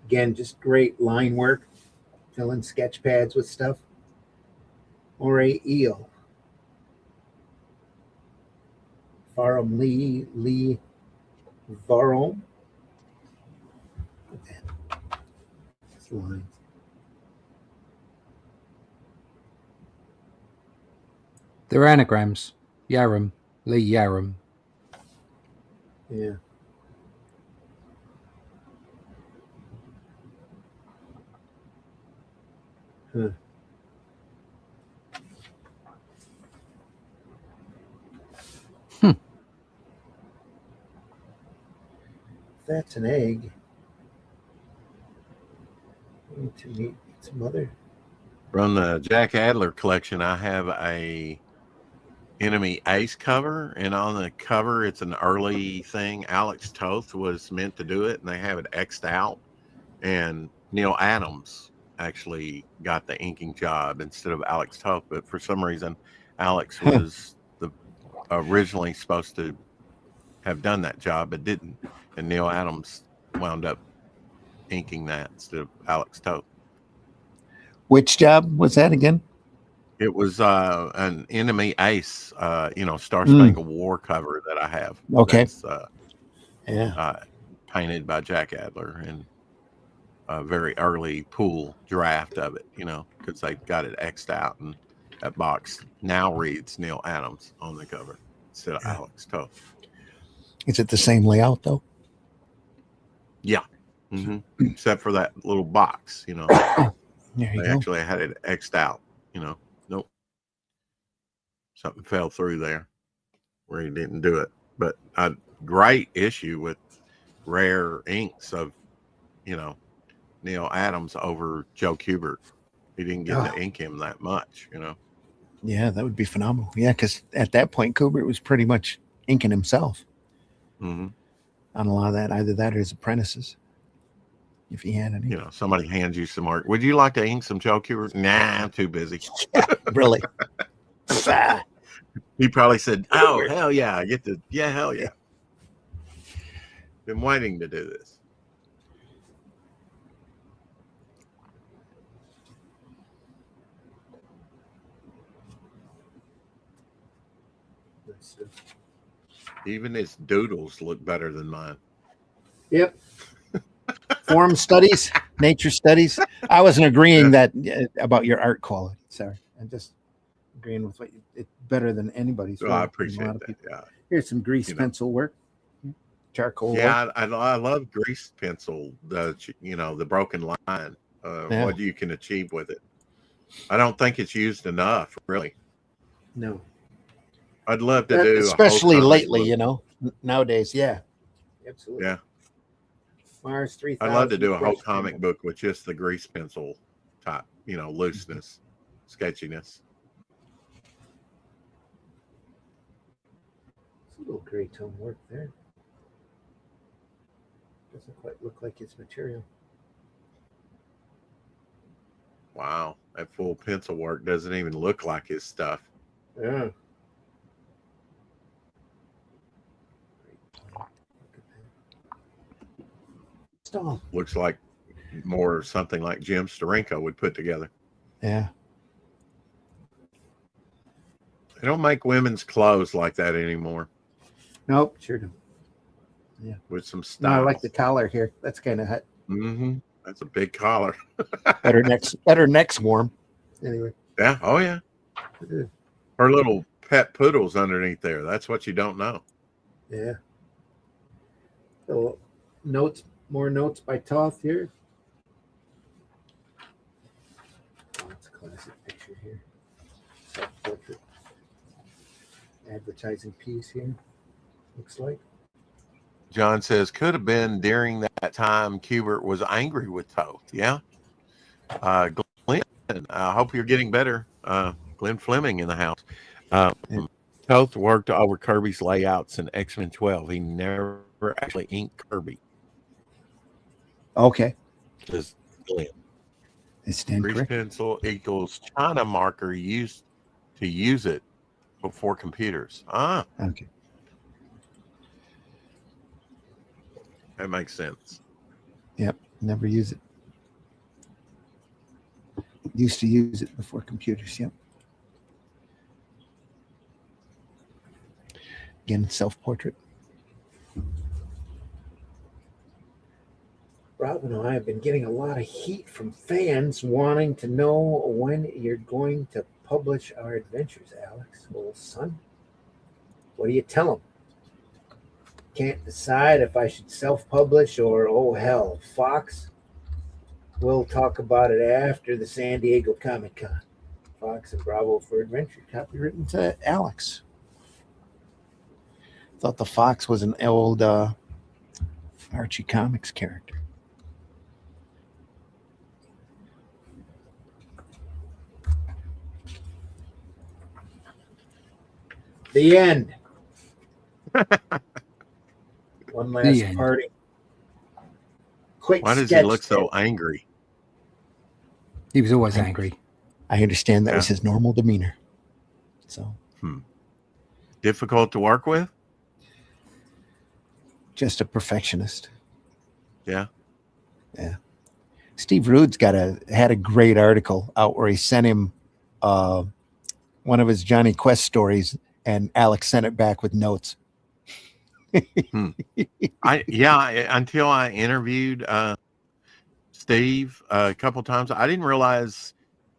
Again, just great line work. Filling sketch pads with stuff. Or a eel. Varum Lee Varum. Lines. They're anagrams. Yarum, Lee Yarum. Yeah. Huh. That's an egg. Need to meet its mother. From the Jack Adler collection, I have a Enemy Ace cover, and on the cover, it's an early thing. Alex Toth was meant to do it, and they have it X'd out. And Neil Adams actually got the inking job instead of Alex Toth, but for some reason, Alex was originally supposed to have done that job, but didn't. And Neil Adams wound up inking that instead of Alex Toth. Which job was that again? It was an Enemy Ace, Star Spangled War cover that I have. Okay. That's, painted by Jack Adler and a very early pool draft of it, because they got it X'd out, and that box now reads Neil Adams on the cover instead of Alex Toth. Is it the same layout though? Yeah. Mm-hmm. Except for that little box, There you they go. actually had it X'd out, Nope. Something fell through there where he didn't do it. But a great issue with rare inks of, Neil Adams over Joe Kubert. He didn't get to ink him that much, Yeah, that would be phenomenal. Yeah, because at that point, Kubert was pretty much inking himself Mm-hmm. on a lot of that, either that or his apprentices, if he had any. Somebody hands you some art. Would you like to ink some Joe Kubert? Nah, I'm too busy. Really? He probably said, "Oh, hell yeah, I get to, yeah, hell yeah. Been waiting to do this." Even his doodles look better than mine. Yep. Form studies, nature studies. I wasn't agreeing that about your art quality. Sorry, I'm just agreeing with what it's better than anybody's. Well, I really. appreciate A lot of that. people. Yeah. Here's some grease pencil work, charcoal work. Yeah, I love grease pencil. The broken line. What you can achieve with it. I don't think it's used enough, really. No. I'd love to do, especially a whole comic lately. book. Nowadays. Yeah, absolutely. Yeah. Mars 3000. I'd love to do a whole comic book with just the grease pencil type, looseness, sketchiness. It's a little gray tone work there. Doesn't quite look like his material. Wow, that full pencil work doesn't even look like his stuff. Yeah. Stall. Looks like more something like Jim Steranko would put together. Yeah. They don't make women's clothes like that anymore. Nope, sure don't. Yeah. With some No, style. I like the collar here. That's kind of hot. Mm-hmm. That's a big collar. better neck swarm. Anyway. Yeah. Oh yeah. Her little pet poodles underneath there. That's what you don't know. Yeah. So more notes by Toth here. Oh, that's a classic picture here. Self-portrait. Advertising piece here. Looks like. John says, could have been during that time Kubert was angry with Toth. Yeah. Glenn, I hope you're getting better. Glenn Fleming in the house. Toth worked over Kirby's layouts in X-Men 12. He never actually inked Kirby. Okay. Just Glenn. It's Grease pencil equals China marker used to use it before computers. Okay. That makes sense. Yep. Never use it. Used to use it before computers. Yep. Again, self-portrait. Robin and I have been getting a lot of heat from fans wanting to know when you're going to publish our adventures, Alex. Well, son, what do you tell them? Can't decide if I should self-publish or, oh hell, Fox. We'll talk about it after the San Diego Comic-Con. Fox and Bravo for Adventure. Copywritten to Alex. Thought the Fox was an old Archie Comics character. The end. One last party. Quick. Why does he look so angry? He was always angry. I understand that was his normal demeanor. So difficult to work with? Just a perfectionist. Yeah. Yeah. Steve Rude's had a great article out where he sent him one of his Johnny Quest stories, and Alex sent it back with notes. Until I interviewed Steve a couple times, I didn't realize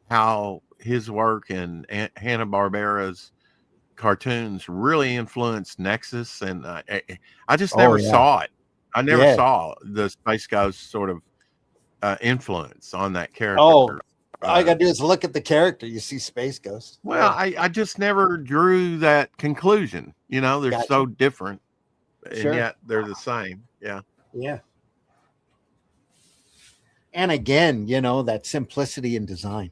how his work and Hanna-Barbera's cartoons really influenced Nexus, and I just never saw it. I never saw the Space Ghost sort of influence on that character. Oh, all you gotta do is look at the character. You see Space Ghost. Well, I just never drew that conclusion. They're so different, and yet they're the same. Yeah. Yeah. And again, that simplicity in design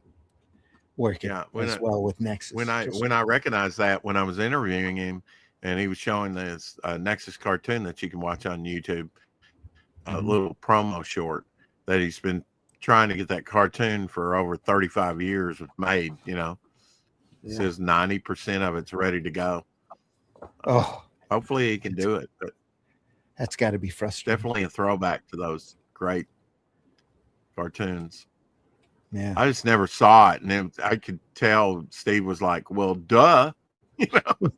working as well with Nexus. When I recognized that when I was interviewing him, and he was showing this Nexus cartoon that you can watch on YouTube, a little promo short that he's been trying to get that cartoon for over 35 years made. It says 90% of it's ready to go. Hopefully he can do it, but that's got to be frustrating. Definitely a throwback to those great cartoons. Yeah, I just never saw it, and I could tell Steve was like, "Well, duh, You know,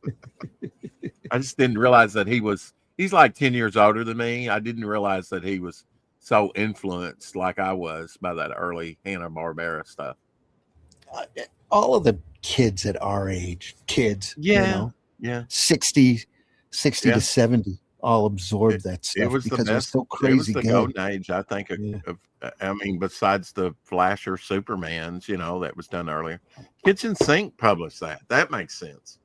I just didn't realize that he's like 10 years older than me. I didn't realize that he was so influenced like I was by that early Hanna-Barbera stuff. All of the kids at our age, Yeah. 60 Yeah. to 70, all absorbed that stuff It was the because it was best. so It was crazy the good. golden age, I think, Yeah. I mean, besides the Flasher Supermans, that was done earlier. Kitchen Sink published that. That makes sense.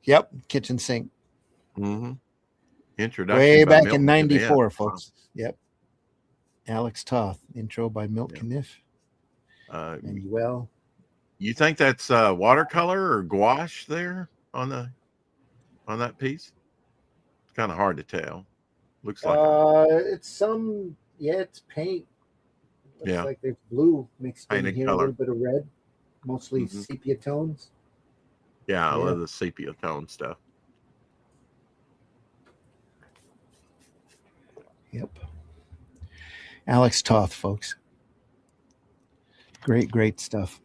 Yep, kitchen sink. Mm-hmm. Introduction Way by back in Milton Caniff. 94, folks. Yep. Alex Toth, intro by Milt Caniff. And well, you think that's watercolor or gouache there on that piece? It's kind of hard to tell. Looks like it's it's paint. Looks Yeah. like there's blue mixed in Painted here, color. a little bit of red, mostly Mhm. sepia tones. I Yeah. love the sepia tone stuff. Yep. Alex Toth, folks. Great stuff.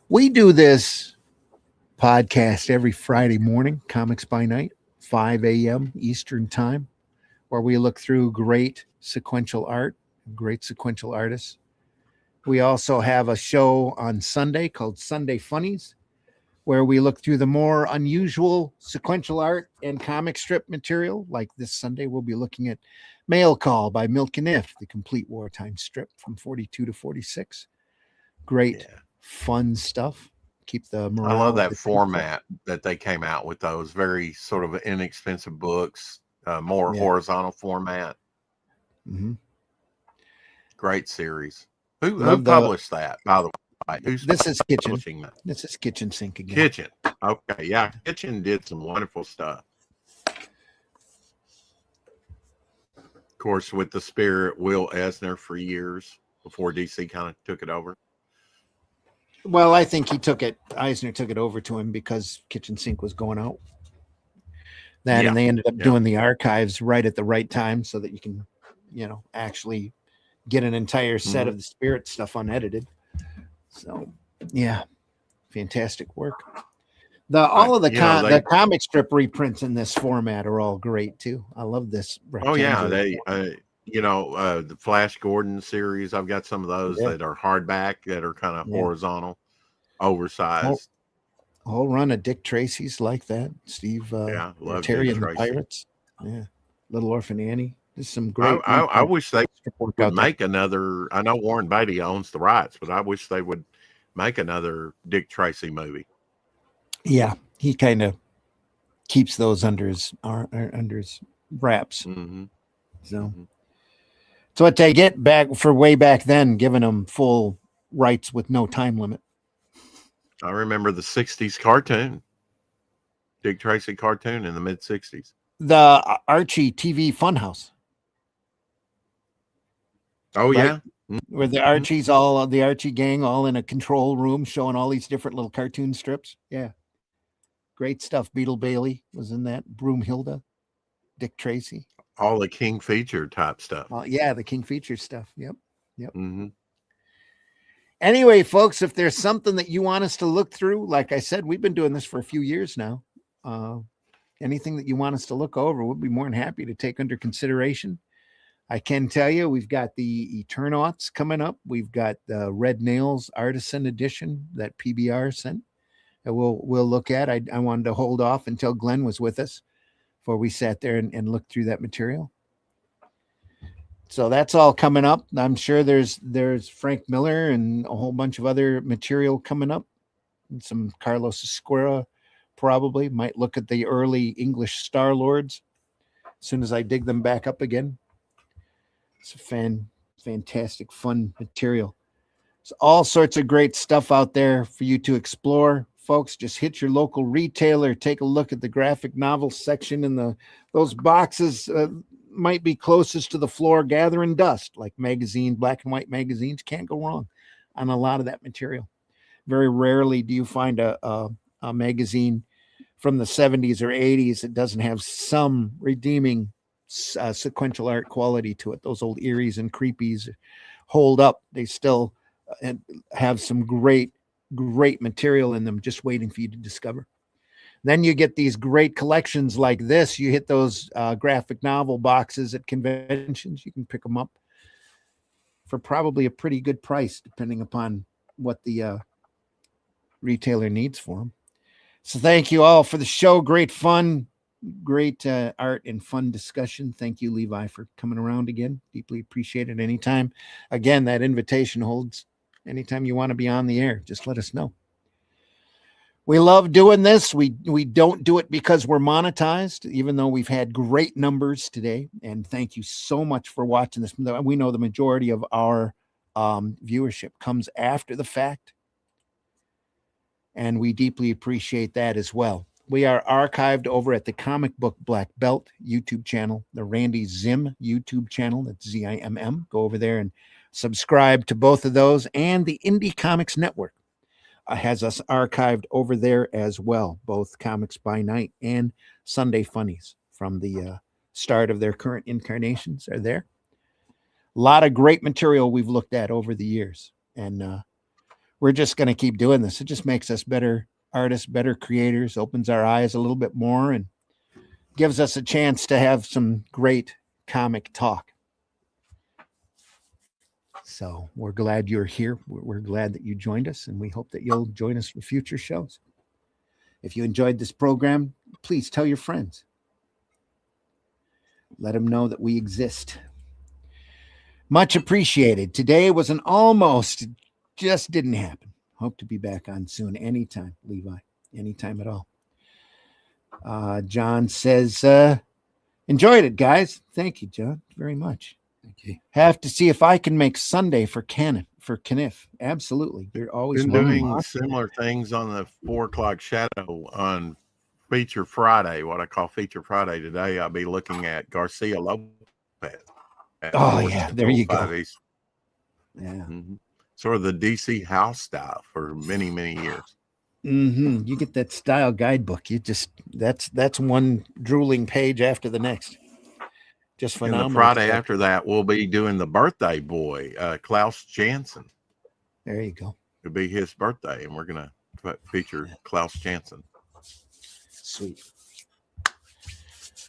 We do this podcast every Friday morning, Comics by Night, 5 a.m. Eastern Time, where we look through great sequential art, great sequential artists. We also have a show on Sunday called Sunday Funnies, where we look through the more unusual sequential art and comic strip material. Like this Sunday, we'll be looking at Mail Call by Milt Caniff, the complete wartime strip from 42 to 46. Great, fun stuff. Keep the morale. I love that format that they came out with, those very sort of inexpensive books, more horizontal format. Mm-hmm. Great series. Who published that, by the way? This is Kitchen. Publishing that? This is Kitchen Sink again. Kitchen. Okay, yeah. Kitchen did some wonderful stuff. Of course, with the spirit, Will Eisner for years before DC kind of took it over. Well, I think Eisner took it over to him because Kitchen Sink was going out. And they ended up doing the archives right at the right time so that you can, actually get an entire set of the spirit stuff unedited. So, fantastic work. All of the comic strip reprints in this format are all great too. I love this. Oh yeah, the Flash Gordon series. I've got some of those that are hardback that are kind of horizontal, oversized. Whole run of Dick Tracy's like that. Steve, love Terry Dick and the Tracy. Pirates. Yeah, Little Orphan Annie. There's some great. I wish they would make another. I know Warren Beatty owns the rights, but I wish they would make another Dick Tracy movie. Yeah, he kind of keeps those under his wraps. Mm-hmm. So what they get back for way back then, giving them full rights with no time limit. I remember the 60s cartoon, Dick Tracy cartoon in the mid 60s. The Archie TV Funhouse. Oh, right? Where the Archies, all the Archie gang, all in a control room showing all these different little cartoon strips. Yeah. Great stuff. Beetle Bailey was in that. Broomhilda, Dick Tracy. All the King Feature type stuff. The King Feature stuff. Yep. Mm-hmm. Anyway, folks, if there's something that you want us to look through, like I said, we've been doing this for a few years now. Anything that you want us to look over, we'll be more than happy to take under consideration. I can tell you, we've got the Eternauts coming up. We've got the Red Nails Artisan Edition that PBR sent. We'll look at. I wanted to hold off until Glenn was with us before we sat there and looked through that material. So that's all coming up. I'm sure there's Frank Miller and a whole bunch of other material coming up. And some Carlos Esquerra probably. Might look at the early English Star Lords as soon as I dig them back up again. It's a fantastic, fun material. There's all sorts of great stuff out there for you to explore. Folks, just hit your local retailer, take a look at the graphic novel section in those boxes. Might be closest to the floor gathering dust, like black and white magazines. Can't go wrong on a lot of that material. Very rarely do you find a magazine from the 70s or 80s that doesn't have some redeeming sequential art quality to it. Those old Eries and Creepies hold up. They still have some great great material in them just waiting for you to discover. Then you get these great collections like this. You hit those graphic novel boxes at conventions. You can pick them up for probably a pretty good price, depending upon what the retailer needs for them. So thank you all for the show. Great fun, great art and fun discussion. Thank you, Levi, for coming around again. Deeply appreciated. Anytime. Again, that invitation holds. Anytime you want to be on the air, just let us know. We love doing this. We don't do it because we're monetized, even though we've had great numbers today. And thank you so much for watching this. We know the majority of our viewership comes after the fact, and we deeply appreciate that as well. We are archived over at the Comic Book Black Belt YouTube channel, the Randy Zim YouTube channel. That's ZIMM. Go over there and subscribe to both of those, and the Indie Comics Network has us archived over there as well, both Comics by Night and Sunday Funnies from the start of their current incarnations are there. A lot of great material we've looked at over the years, and we're just going to keep doing this. It just makes us better artists, better creators, opens our eyes a little bit more, and gives us a chance to have some great comic talk. So we're glad you're here. We're glad that you joined us, and we hope that you'll join us for future shows. If you enjoyed this program, please tell your friends. Let them know that we exist. Much appreciated. Today was an almost, just didn't happen. Hope to be back on soon. Anytime, Levi. Anytime at all. John says, enjoyed it, guys. Thank you, John, very much. Thank you. Have to see if I can make Sunday for Kniff. Absolutely. They're always been doing similar things on the 4 o'clock shadow on Feature Friday, what I call Feature Friday. Today I'll be looking at Garcia Lopez. Oh, yeah. There you go. East. Yeah. Mm-hmm. Sort of the DC house style for many, many years. Mm-hmm. You get that style guidebook. You just, that's one drooling page after the next. Just phenomenal. And the Friday after that, we'll be doing the birthday boy, Klaus Janson. There you go. It'll be his birthday, and we're going to feature Klaus Janson. Sweet.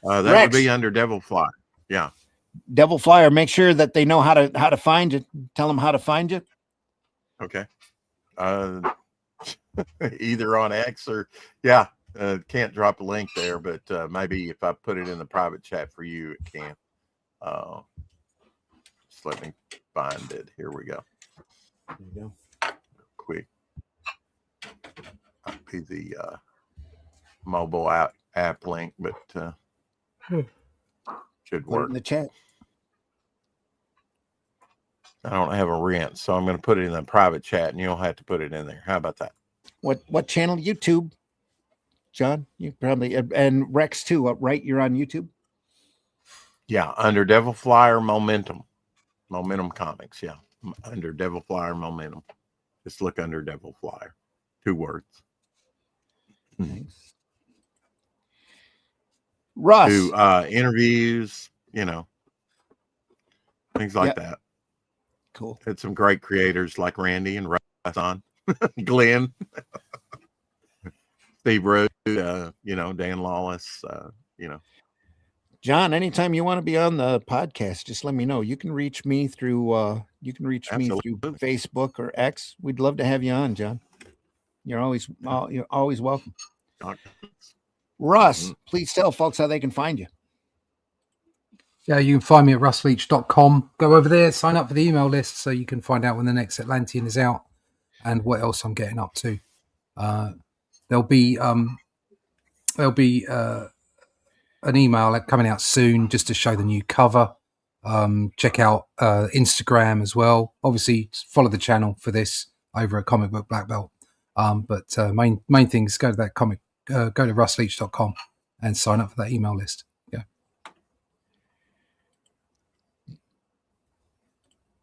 That Rex. would be under Devil Fly. Yeah. Devil Flyer. Make sure that they know how to find you. Tell them how to find you. Okay. Either on X or can't drop a link there, but maybe if I put it in the private chat for you, it can. Just let me find it. Here we go. There you go. Quick. I'll be the mobile app link, but should Put work it in the chat. I don't have a rent, so I'm going to put it in the private chat, and you'll have to put it in there. How about that? What channel? YouTube, John? You probably, and Rex too, right? You're on YouTube? Yeah, under Devil Flyer Momentum Comics. Yeah, under Devil Flyer Momentum. Just look under Devil Flyer. 2 words. Nice. Russ. Do interviews, things like that. Cool. Had some great creators like Randy and Russ on, Glenn, Steve Root, Dan Lawless, John, anytime you want to be on the podcast, just let me know. You can reach me through Facebook or X. We'd love to have you on, John. You're always welcome. Russ, please tell folks how they can find you. Yeah, you can find me at russleach.com. Go over there, sign up for the email list so you can find out when the next Atlantean is out and what else I'm getting up to. There'll be an email coming out soon just to show the new cover. Check out Instagram as well. Obviously, follow the channel for this over at Comic Book Black Belt. But main thing is go to russleach.com and sign up for that email list. Yeah.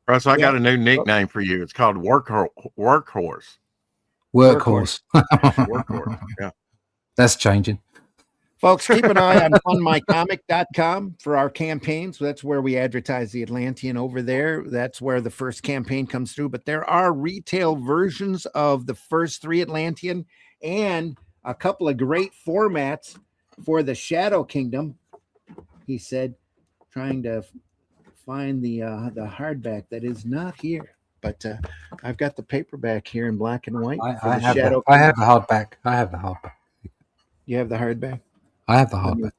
Russ, I got a new nickname for you. It's called Workhorse. Workhorse. Workhorse. Yeah. That's changing. Folks, keep an eye on funmycomic.com for our campaigns. That's where we advertise the Atlantean over there. That's where the first campaign comes through. But there are retail versions of the first 3 Atlantean and a couple of great formats for the Shadow Kingdom. He said, trying to find the hardback that is not here. But I've got the paperback here in black and white. I have the hardback. I have the hardback. You have the hardback? I have the hardback.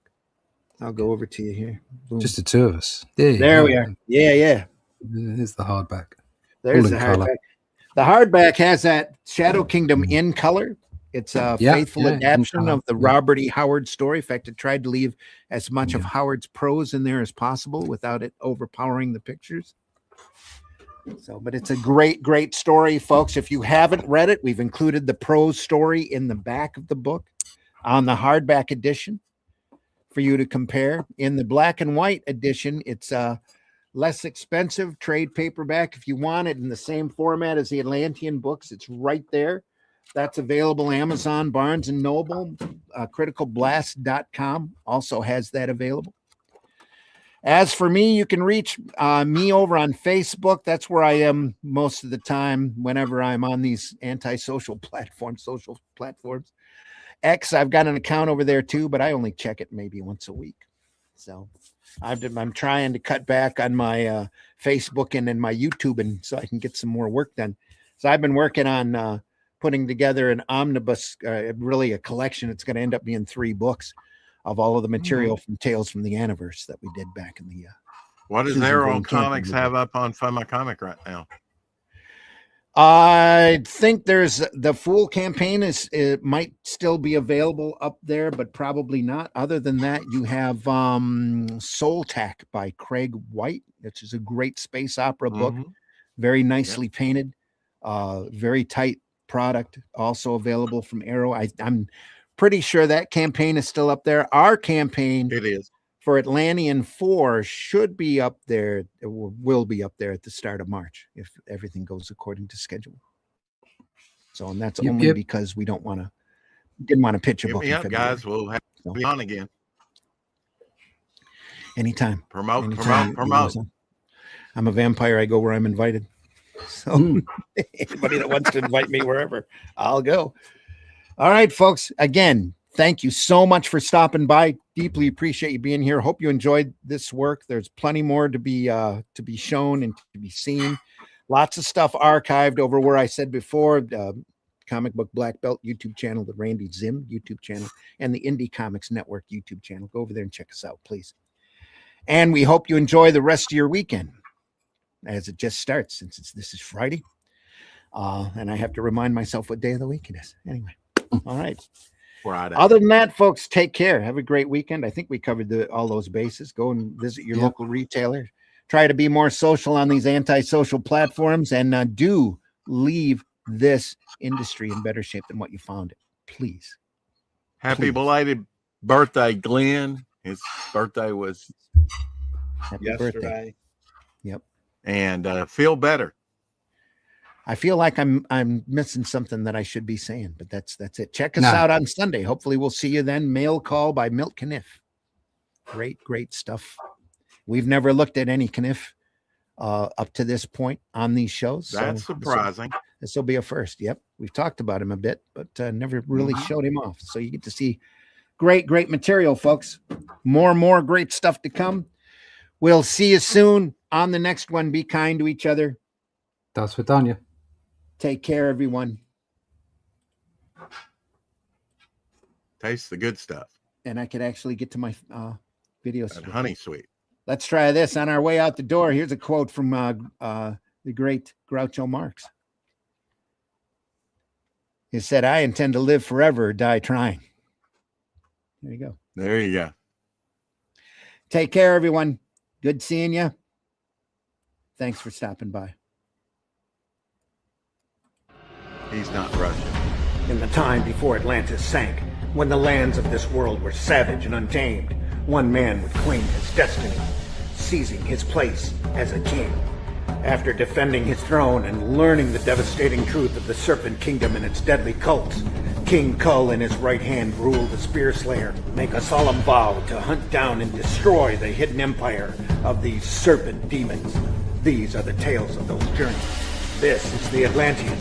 I'll go over to you here. Boom. Just the 2 of us. There we are. Yeah. There's the hardback. There's the hardback. Color. The hardback has that Shadow Kingdom in color. It's a faithful adaptation of the Robert E. Howard story. In fact, it tried to leave as much of Howard's prose in there as possible without it overpowering the pictures. So, but it's a great, great story, folks. If you haven't read it, we've included the prose story in the back of the book on the hardback edition for you to compare. In the black and white edition, it's less expensive trade paperback. If you want it in the same format as the Atlantean books, it's right there. That's available Amazon, Barnes & Noble, criticalblast.com also has that available. As for me, you can reach me over on Facebook. That's where I am most of the time whenever I'm on these social platforms. X, I've got an account over there too, but I only check it maybe once a week. So I'm trying to cut back on my Facebook and my YouTube, and so I can get some more work done. So I've been working on putting together an omnibus, really a collection. It's going to end up being 3 books of all of the material from Tales from the Aniverse that we did back in the what does Arrow Comics have up on Fun My Comic right now? I think there's the full campaign it might still be available up there, but probably not. Other than that, you have Soul Tack by Craig White, which is a great space opera book, very nicely painted, very tight product, also available from Arrow. I'm pretty sure that campaign is still up there. Our campaign, it is, for Atlantean 4 should be up there. It will be up there at the start of March if everything goes according to schedule. So, and that's only because we didn't want to pitch a book. Up, guys. We'll have to be on again. Anytime. Promote. I'm a vampire. I go where I'm invited. So anybody that wants to invite me wherever, I'll go. All right, folks. Again, thank you so much for stopping by. Deeply appreciate you being here. Hope you enjoyed this work. There's plenty more to be shown and to be seen. Lots of stuff archived over where I said before, Comic Book Black Belt YouTube channel, the Randy Zim YouTube channel, and the Indie Comics Network YouTube channel. Go over there and check us out, please. And we hope you enjoy the rest of your weekend as it just starts, since this is Friday. And I have to remind myself what day of the week it is. Anyway, all right. Friday. Other than that, folks, take care. Have a great weekend. I think we covered all those bases. Go and visit your local retailer. Try to be more social on these antisocial platforms, and do leave this industry in better shape than what you found it. Please. Happy belated birthday, Glenn. His birthday was yesterday. Birthday. Yep. And feel better. I feel like I'm missing something that I should be saying, but that's it. Check us out on Sunday. Hopefully we'll see you then. Mail Call by Milt Kniff. Great stuff. We've never looked at any Kniff up to this point on these shows. That's surprising. This will be a first. Yep. We've talked about him a bit, but never really showed him off. So you get to see great material, folks. More great stuff to come. We'll see you soon on the next one. Be kind to each other. Das Vidania. Take care, everyone. Taste the good stuff. And I could actually get to my video. Honey sweet. Let's try this on our way out the door. Here's a quote from the great Groucho Marx. He said, "I intend to live forever or die trying." There you go. There you go. Take care, everyone. Good seeing you. Thanks for stopping by. He's not Russian. In the time before Atlantis sank, when the lands of this world were savage and untamed, one man would claim his destiny, seizing his place as a king. After defending his throne and learning the devastating truth of the Serpent Kingdom and its deadly cults, King King Kull in his right hand rule the Spear Slayer, make a solemn vow to hunt down and destroy the hidden empire of these serpent demons. These are the tales of those journeys. This is the Atlantean.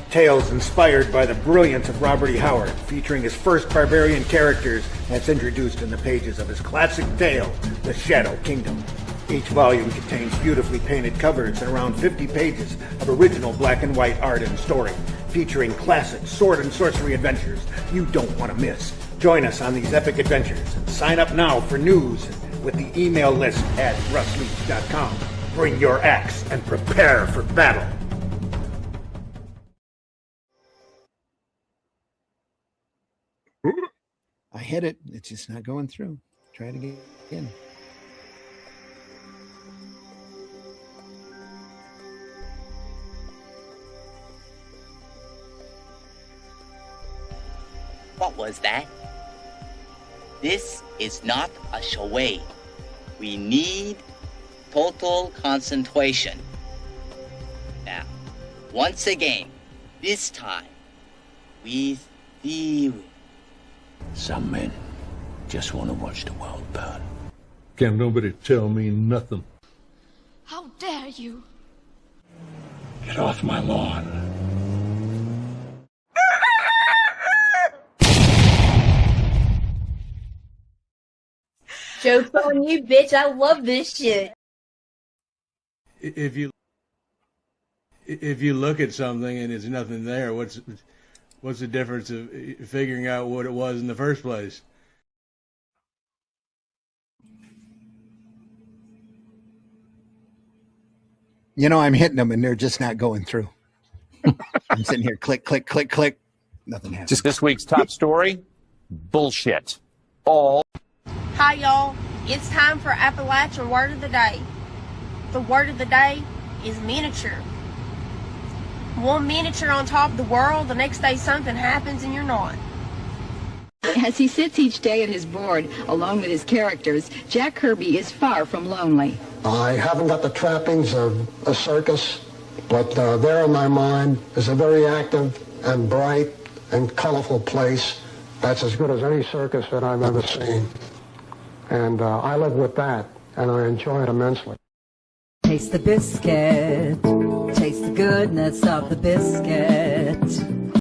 Tales inspired by the brilliance of Robert E. Howard, featuring his first barbarian characters as introduced in the pages of his classic tale, The Shadow Kingdom. Each volume contains beautifully painted covers and around 50 pages of original black and white art and story, featuring classic sword and sorcery adventures you don't want to miss. Join us on these epic adventures and sign up now for news with the email list at russleach.com. Bring your axe and prepare for battle. I hit it. It's just not going through. Try it again. What was that? This is not a charade. We need total concentration. Now, once again, this time, with theory. Some men just want to watch the world burn. Can't nobody tell me nothing. How dare you? Get off my lawn. Joke's on you, bitch. I love this shit. If you look at something and there's nothing there, what's the difference of figuring out what it was in the first place? You know, I'm hitting them and they're just not going through. I'm sitting here, click, click, click, click. Nothing happens. Just this week's top story, bullshit. All. Hi, y'all. It's time for Appalachian Word of the Day. The word of the day is miniature. One miniature on top of the world, the next day something happens and you're not. As he sits each day at his board, alone with his characters, Jack Kirby is far from lonely. I haven't got the trappings of a circus, but there in my mind is a very active and bright and colorful place that's as good as any circus that I've ever seen. And I live with that, and I enjoy it immensely. Taste the biscuit. Taste the goodness of the biscuit.